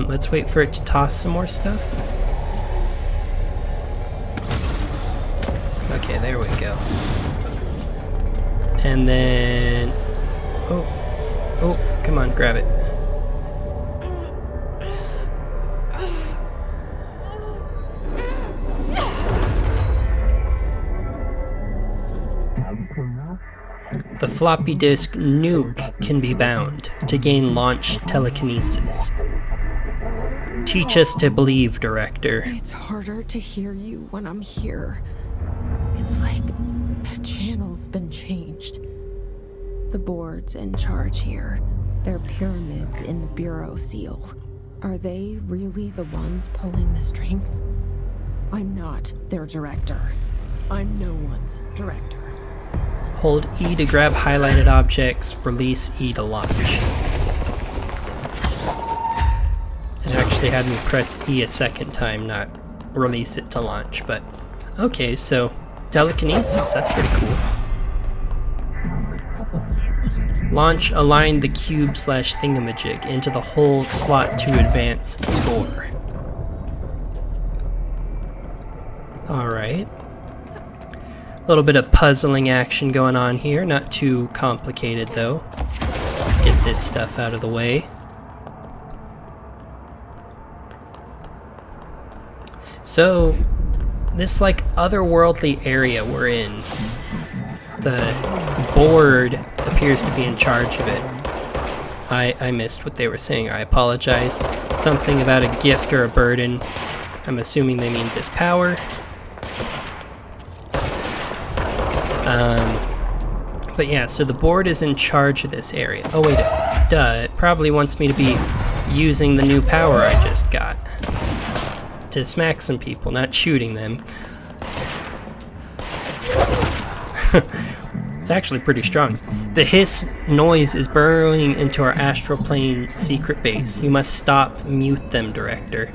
let's wait for it to toss some more stuff. Okay, there we go. And then... Oh, come on, grab it. The floppy disk nuke can be bound to gain launch telekinesis. Teach us to believe, Director. It's harder to hear you when I'm here. It's like the channel's been changed. The board's in charge here. They're pyramids in the Bureau seal. Are they really the ones pulling the strings? I'm not their director. I'm no one's director. Hold E to grab highlighted objects, release E to launch. It actually had me press E a second time, not release it to launch, but okay, so telekinesis, that's pretty cool. Launch, align the cube/thingamajig into the hold slot to advance score. Alright. A little bit of puzzling action going on here. Not too complicated, though. Get this stuff out of the way. So, this, like, otherworldly area we're in, the board appears to be in charge of it. I missed what they were saying. I apologize. Something about a gift or a burden. I'm assuming they mean this power. But yeah, so the board is in charge of this area. Oh wait, duh, it probably wants me to be using the new power I just got to smack some people, not shooting them. It's actually pretty strong. The hiss noise is burrowing into our astral plane secret base. You must stop, mute them, Director.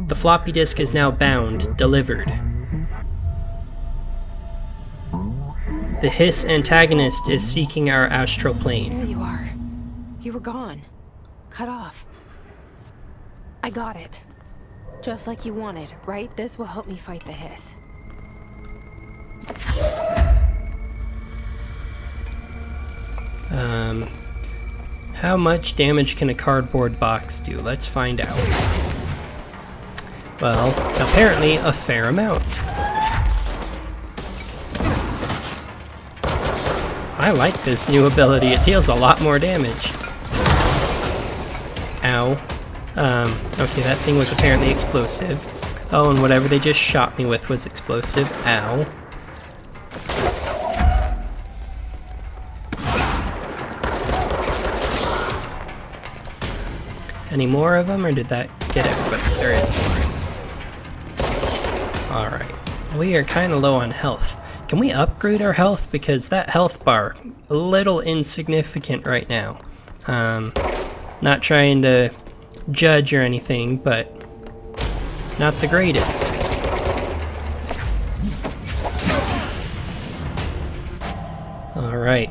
The floppy disk is now bound, delivered. The hiss antagonist is seeking our astral plane. There you are. You were gone. Cut off. I got it. Just like you wanted, right? This will help me fight the hiss. How much damage can a cardboard box do? Let's find out. Well, apparently a fair amount. I like this new ability. It deals a lot more damage. Ow. Okay, that thing was apparently explosive. Oh, and whatever they just shot me with was explosive. Ow. Any more of them, or did that get everybody? There is more. Alright. We are kind of low on health. Can we upgrade our health? Because that health bar, a little insignificant right now. Not trying to judge or anything, but not the greatest. Alright.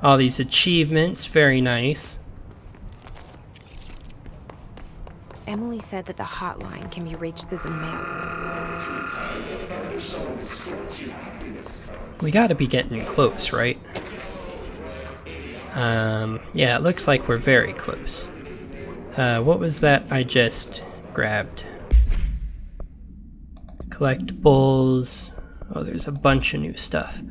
All these achievements, very nice. Emily said that the hotline can be reached through the mailroom. We gotta be getting close, right? Yeah, it looks like we're very close. What was that I just grabbed? Collectibles. Oh, there's a bunch of new stuff.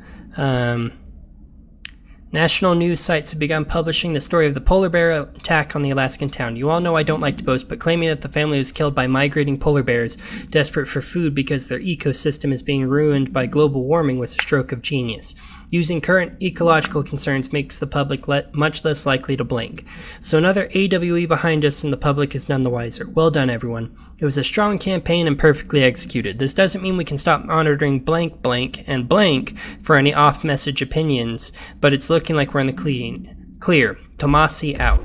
National news sites have begun publishing the story of the polar bear attack on the Alaskan town. You all know I don't like to boast, but claiming that the family was killed by migrating polar bears desperate for food because their ecosystem is being ruined by global warming was a stroke of genius. Using current ecological concerns makes the public much less likely to blink. So another AWE behind us, and the public is none the wiser. Well done, everyone. It was a strong campaign and perfectly executed. This doesn't mean we can stop monitoring blank, blank, and blank for any off-message opinions, but it's looking like we're in the clear. Tomasi out.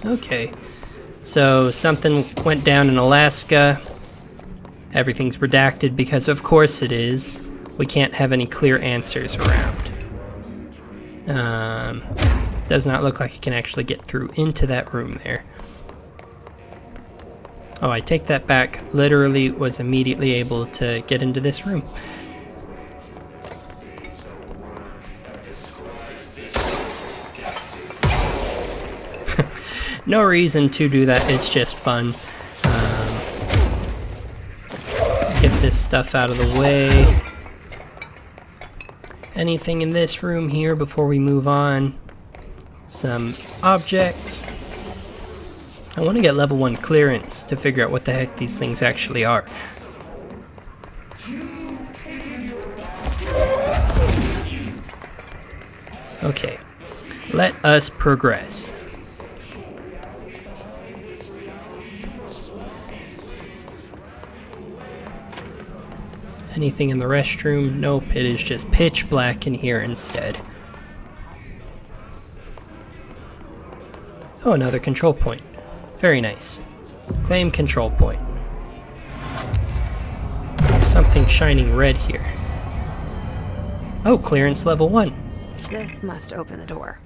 Okay. So something went down in Alaska. Everything's redacted because of course it is. We can't have any clear answers around. Does not look like it can actually get through into that room there. Oh, I take that back. Literally was immediately able to get into this room. No reason to do that, it's just fun. Get this stuff out of the way. Anything in this room here before we move on? Some objects. I want to get level 1 clearance to figure out what the heck these things actually are. Okay, let us progress. Anything in the restroom? Nope, it is just pitch black in here instead. Oh, another control point. Very nice. Claim control point. There's something shining red here. Oh, clearance level 1. This must open the door.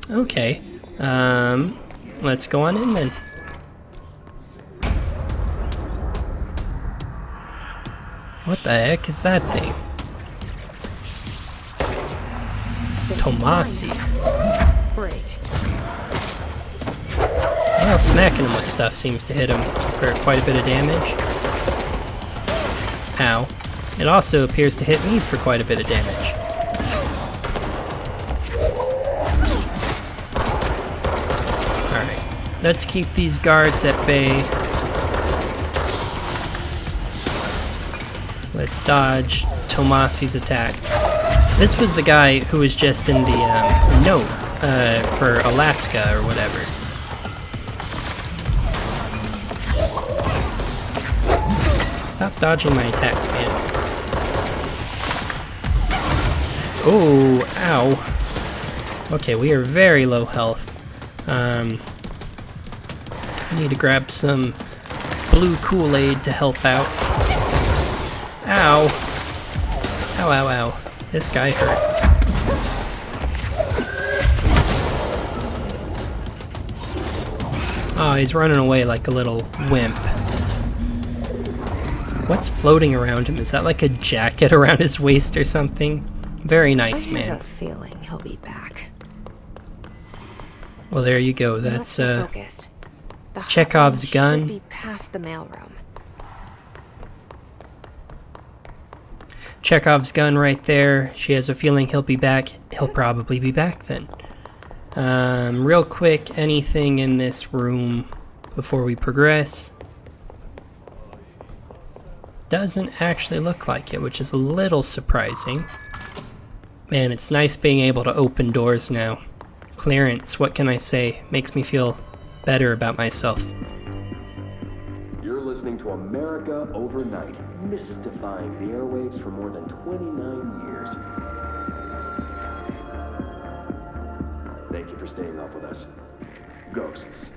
Okay. Let's go on in then. What the heck is that thing? Tomasi. Great. Well, smacking him with stuff seems to hit him for quite a bit of damage. Ow. It also appears to hit me for quite a bit of damage. Alright, let's keep these guards at bay. Let's dodge Tomasi's attacks. This was the guy who was just in the note for Alaska or whatever. Stop dodging my attacks, man. Oh, ow. Okay, we are very low health. I need to grab some blue Kool-Aid to help out. Ow. Ow, ow, ow. This guy hurts. Oh, he's running away like a little wimp. What's floating around him? Is that like a jacket around his waist or something? Very nice, I man. have a feeling he'll be back. Well, there you go. Let's That's stay focused. The Chekhov's hotline gun. should be past the mailroom. Chekhov's gun right there. She has a feeling he'll be back. He'll probably be back then. Real quick, anything in this room before we progress? Doesn't actually look like it, which is a little surprising. Man, it's nice being able to open doors now. Clearance, what can I say? Makes me feel better about myself. You're listening to America Overnight, mystifying the airwaves for more than 29 years. Thank you for staying up with us. Ghosts.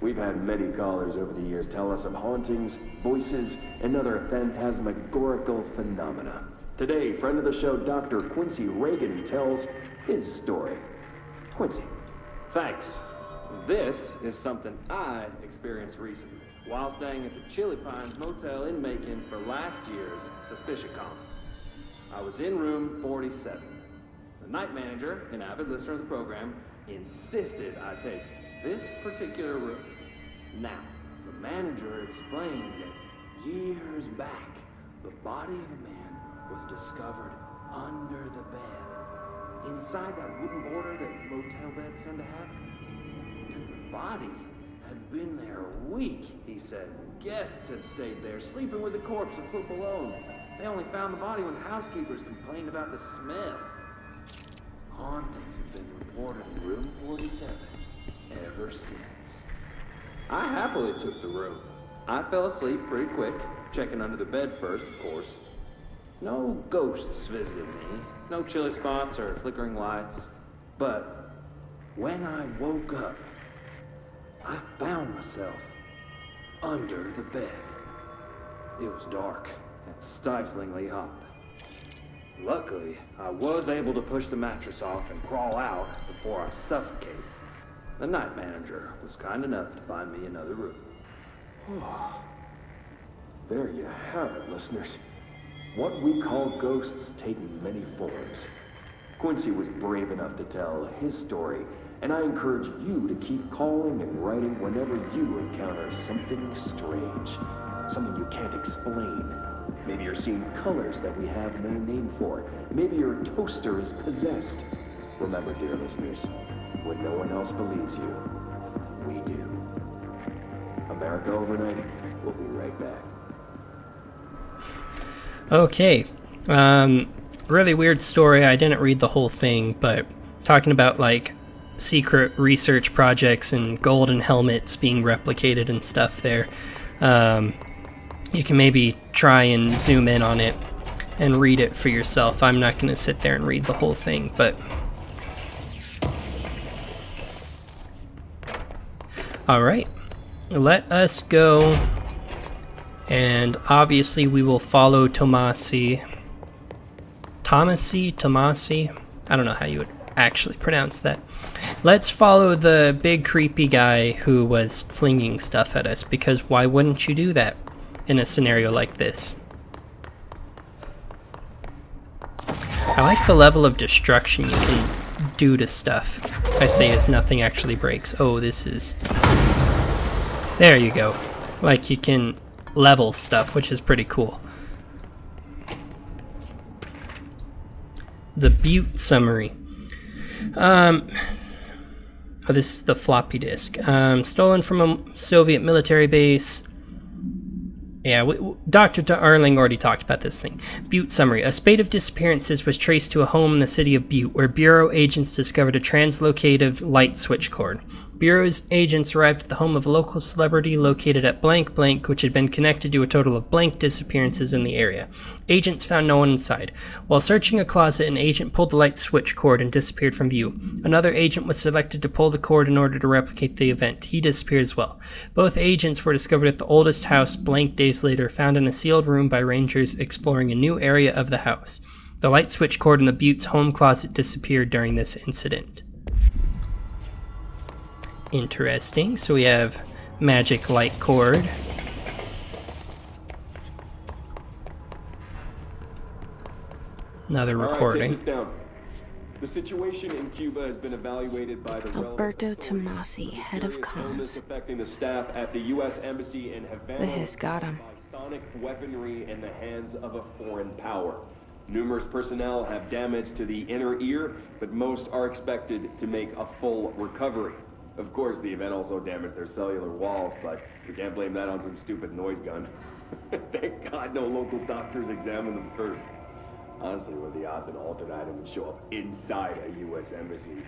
We've had many callers over the years tell us of hauntings, voices, and other phantasmagorical phenomena. Today, friend of the show, Dr. Quincy Reagan, tells his story. Quincy. Thanks. This is something I experienced recently while staying at the Chili Pines Motel in Macon for last year's SuspiciaCon. I was in room 47. The night manager, an avid listener of the program, insisted I take this particular room. Now, the manager explained that years back, the body of a man was discovered under the bed, inside that wooden border that motel beds tend to have. And the body had been there a week, he said. Guests had stayed there, sleeping with the corpse a foot below. They only found the body when housekeepers complained about the smell. Hauntings have been reported in room 47 ever since. I happily took the room. I fell asleep pretty quick, checking under the bed first, of course. No ghosts visited me, no chilly spots or flickering lights. But when I woke up, I found myself under the bed. It was dark and stiflingly hot. Luckily, I was able to push the mattress off and crawl out before I suffocated. The night manager was kind enough to find me another room. There you have it, listeners. What we call ghosts take many forms. Quincy was brave enough to tell his story, and I encourage you to keep calling and writing whenever you encounter something strange, something you can't explain. Maybe you're seeing colors that we have no name for. Maybe your toaster is possessed. Remember, dear listeners, when no one else believes you, we do. America Overnight, we'll be right back. Okay. Really weird story. I didn't read the whole thing, but talking about like secret research projects and golden helmets being replicated and stuff there. You can maybe try and zoom in on it and read it for yourself. I'm not going to sit there and read the whole thing, but... Alright, let us go, and obviously we will follow Tomasi. Tomasi? I don't know how you would actually pronounce that. Let's follow the big creepy guy who was flinging stuff at us, because why wouldn't you do that in a scenario like this? I like the level of destruction you can do to stuff. I say as nothing actually breaks. Oh, this is... There you go. Like, you can level stuff, which is pretty cool. The Butte summary. Oh, this is the floppy disk. Stolen from a Soviet military base. Yeah, Dr. Darling already talked about this thing. Butte summary. A spate of disappearances was traced to a home in the city of Butte, where Bureau agents discovered a translocative light switch cord. Bureau's agents arrived at the home of a local celebrity located at blank blank, which had been connected to a total of blank disappearances in the area. Agents found no one inside. While searching a closet, an agent pulled the light switch cord and disappeared from view. Another agent was selected to pull the cord in order to replicate the event. He disappeared as well. Both agents were discovered at the oldest house blank days later, found in a sealed room by rangers exploring a new area of the house. The light switch cord in the Butte's home closet disappeared during this incident. Interesting. So we have magic light cord. Another recording. All right, take this down. The situation in Cuba has been evaluated by the Alberto Tomasi, head of comms. affecting the staff at the U.S. Embassy in Havana. The Hiss got him. By sonic weaponry in the hands of a foreign power. Numerous personnel have damage to the inner ear, but most are expected to make a full recovery. Of course, the event also damaged their cellular walls, but we can't blame that on some stupid noise gun. Thank God no local doctors examined them first. Honestly, what are the odds an altered item would show up inside a U.S. embassy?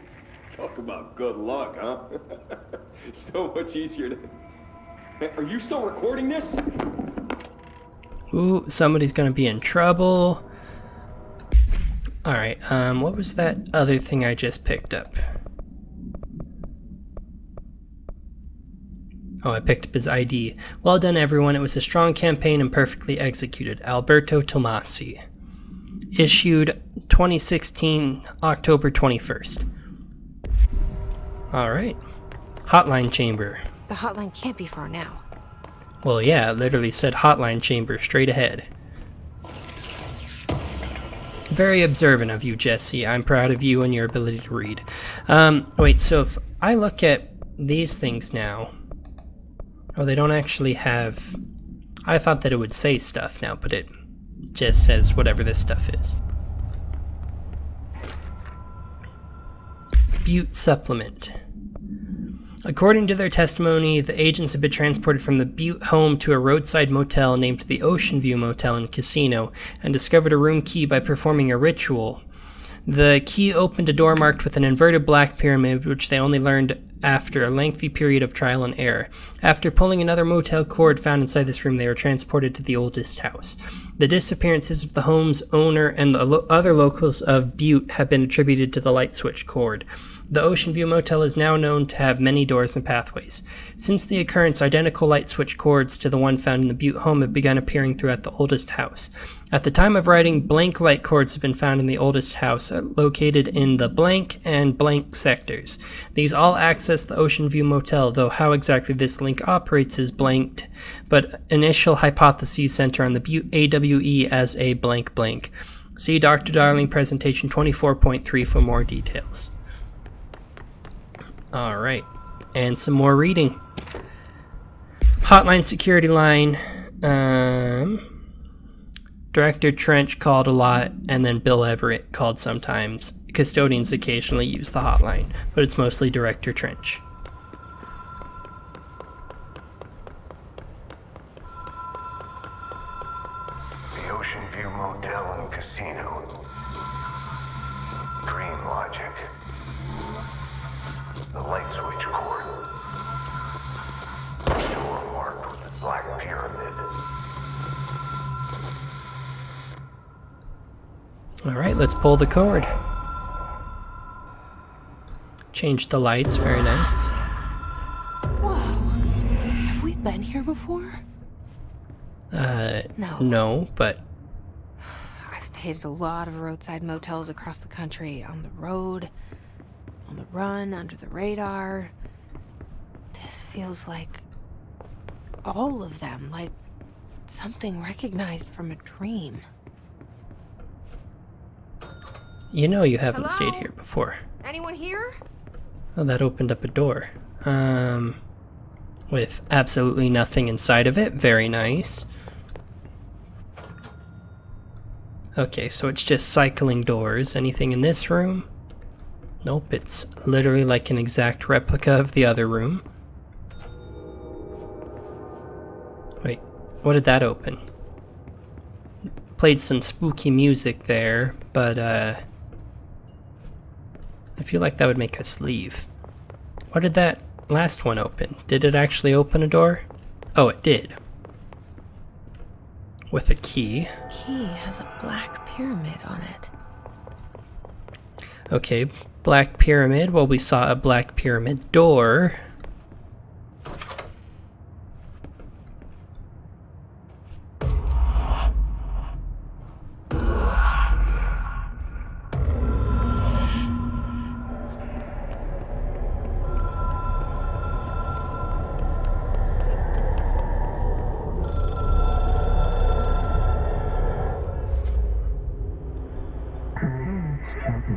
Talk about good luck, huh? So much easier to... Hey, are you still recording this? Ooh, somebody's gonna be in trouble. Alright, what was that other thing I just picked up? Oh, I picked up his ID. Well done, everyone. It was a strong campaign and perfectly executed. Alberto Tomasi. Issued 2016, October 21st. Alright. Hotline chamber. The hotline can't be far now. Well, yeah, it literally said hotline chamber straight ahead. Very observant of you, Jesse. I'm proud of you and your ability to read. Wait, so if I look at these things now... Oh, they don't actually have... I thought that it would say stuff now, but it just says whatever this stuff is. Butte supplement. According to their testimony, the agents had been transported from the Butte home to a roadside motel named the Ocean View Motel and Casino and discovered a room key by performing a ritual. The key opened a door marked with an inverted black pyramid, which they only learned after a lengthy period of trial and error. After pulling another motel cord found inside this room, they were transported to the oldest house. The disappearances of the home's owner and the other locals of Butte have been attributed to the light switch cord. The Ocean View Motel is now known to have many doors and pathways. Since the occurrence, identical light switch cords to the one found in the Butte home have begun appearing throughout the oldest house. At the time of writing, blank light cords have been found in the oldest house, located in the blank and blank sectors. These all access the Ocean View Motel, though how exactly this link operates is blanked, but initial hypotheses center on the Butte AWE as a blank blank. See Dr. Darling presentation 24.3 for more details. Alright, and some more reading. Hotline security line. Director Trench called a lot, and then Bill Everett called sometimes. Custodians occasionally use the hotline, but it's mostly Director Trench. The Ocean View Motel and Casino. Dream logic. The light switch cord. Door marked with the black pyramid. Alright, let's pull the cord. Change the lights, very nice. Whoa. Have we been here before? No, but... I've stayed at a lot of roadside motels across the country, on the road, on the run, under the radar. This feels like all of them, like something recognized from a dream. You know you haven't Hello? stayed here before. Anyone here? Oh, that opened up a door. With absolutely nothing inside of it. Very nice. Okay, so it's just cycling doors. Anything in this room? Nope, it's literally like an exact replica of the other room. Wait, what did that open? Played some spooky music there, but I feel like that would make us leave. What did that last one open? Did it actually open a door? Oh, it did. With a key. Key has a black pyramid on it. Okay, black pyramid. Well, we saw a black pyramid door.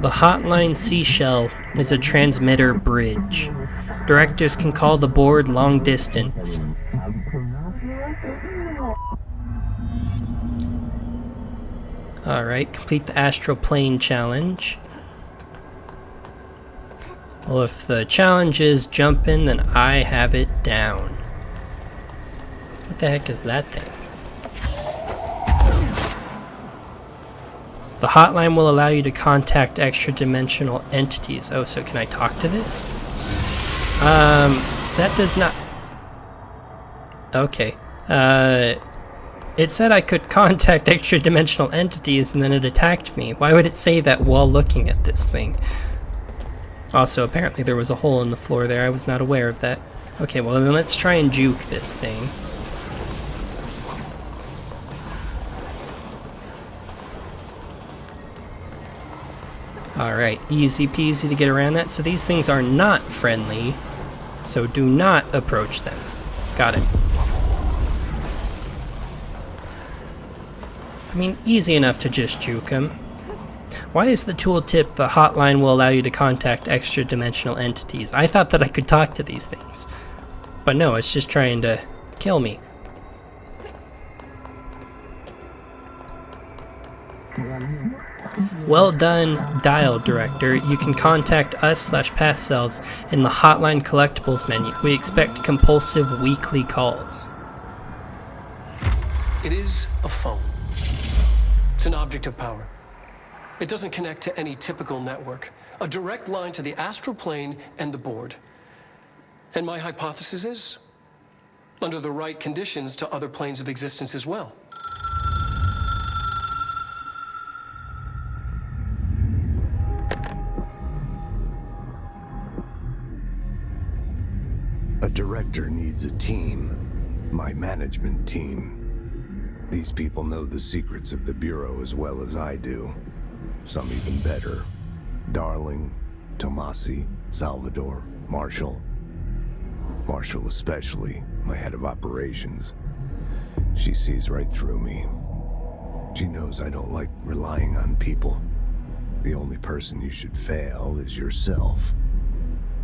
The Hotline Seashell is a transmitter bridge. Directors can call the board long distance. Alright, complete the Astral Plane challenge. Well, if the challenge is jumping, then I have it down. What the heck is that thing? The hotline will allow you to contact extra-dimensional entities. Oh, so can I talk to this? That does not... Okay. It said I could contact extra-dimensional entities and then it attacked me. Why would it say that while looking at this thing? Also, apparently there was a hole in the floor there. I was not aware of that. Okay, well then let's try and juke this thing. Alright, easy peasy to get around that. So these things are not friendly, so do not approach them. Got it. I mean, easy enough to just juke them. Why is the tooltip the hotline will allow you to contact extra-dimensional entities? I thought that I could talk to these things. But no, it's just trying to kill me. Well done, Dial Director. You can contact us/past selves in the Hotline Collectibles menu. We expect compulsive weekly calls. It is a phone. It's an object of power. It doesn't connect to any typical network. A direct line to the astral plane and the board. And my hypothesis is, under the right conditions, to other planes of existence as well. A director needs a team. My management team. These people know the secrets of the Bureau as well as I do. Some even better. Darling, Tomasi, Salvador, Marshall. Marshall especially, my head of operations. She sees right through me. She knows I don't like relying on people. The only person you should fail is yourself.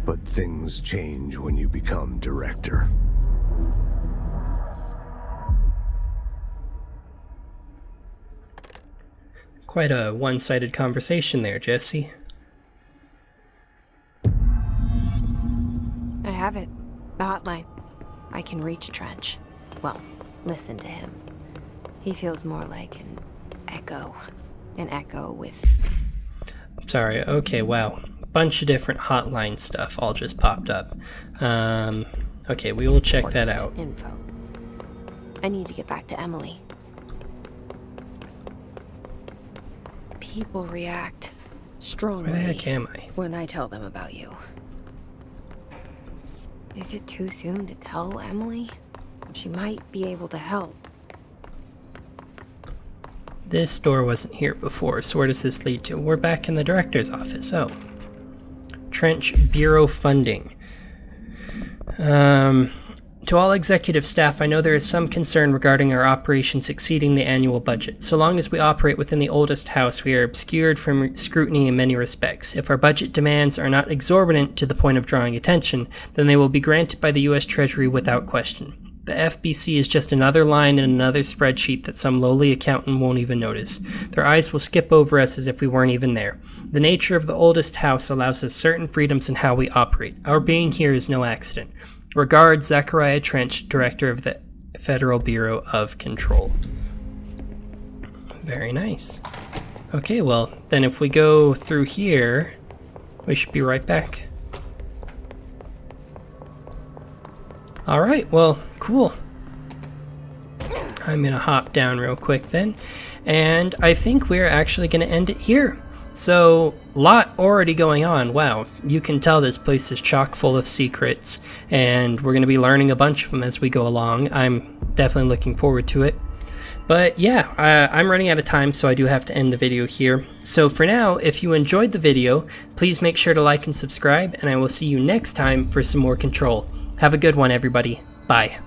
But things change when you become director. Quite a one-sided conversation there, Jesse. I have it. The hotline. I can reach Trench. Well, listen to him. He feels more like an echo. An echo with... Sorry, okay, wow. Bunch of different hotline stuff all just popped up. Okay, we will check that out. Info. I need to get back to Emily. People react strongly. Where the heck am I? When I tell them about you. Is it too soon to tell Emily? She might be able to help. This door wasn't here before, so where does this lead to? We're back in the director's office. Oh. Trench Bureau funding. To To all executive staff, I know there is some concern regarding our operations exceeding the annual budget. So long as we operate within the oldest house, we are obscured from scrutiny in many respects. If our budget demands are not exorbitant to the point of drawing attention, then they will be granted by the U.S. Treasury without question. The FBC is just another line in another spreadsheet that some lowly accountant won't even notice. Their eyes will skip over us as if we weren't even there. The nature of the oldest house allows us certain freedoms in how we operate. Our being here is no accident. Regards, Zachariah Trench, Director of the Federal Bureau of Control. Very nice. Okay, well, then if we go through here, we should be right back. Alright, well, cool. I'm gonna hop down real quick then, and I think we're actually gonna end it here. So, lot already going on. Wow, you can tell this place is chock full of secrets, and we're gonna be learning a bunch of them as we go along. I'm definitely looking forward to it. But yeah, I'm running out of time, so I do have to end the video here. So for now, if you enjoyed the video, please make sure to like and subscribe, and I will see you next time for some more Control. Have a good one, everybody. Bye.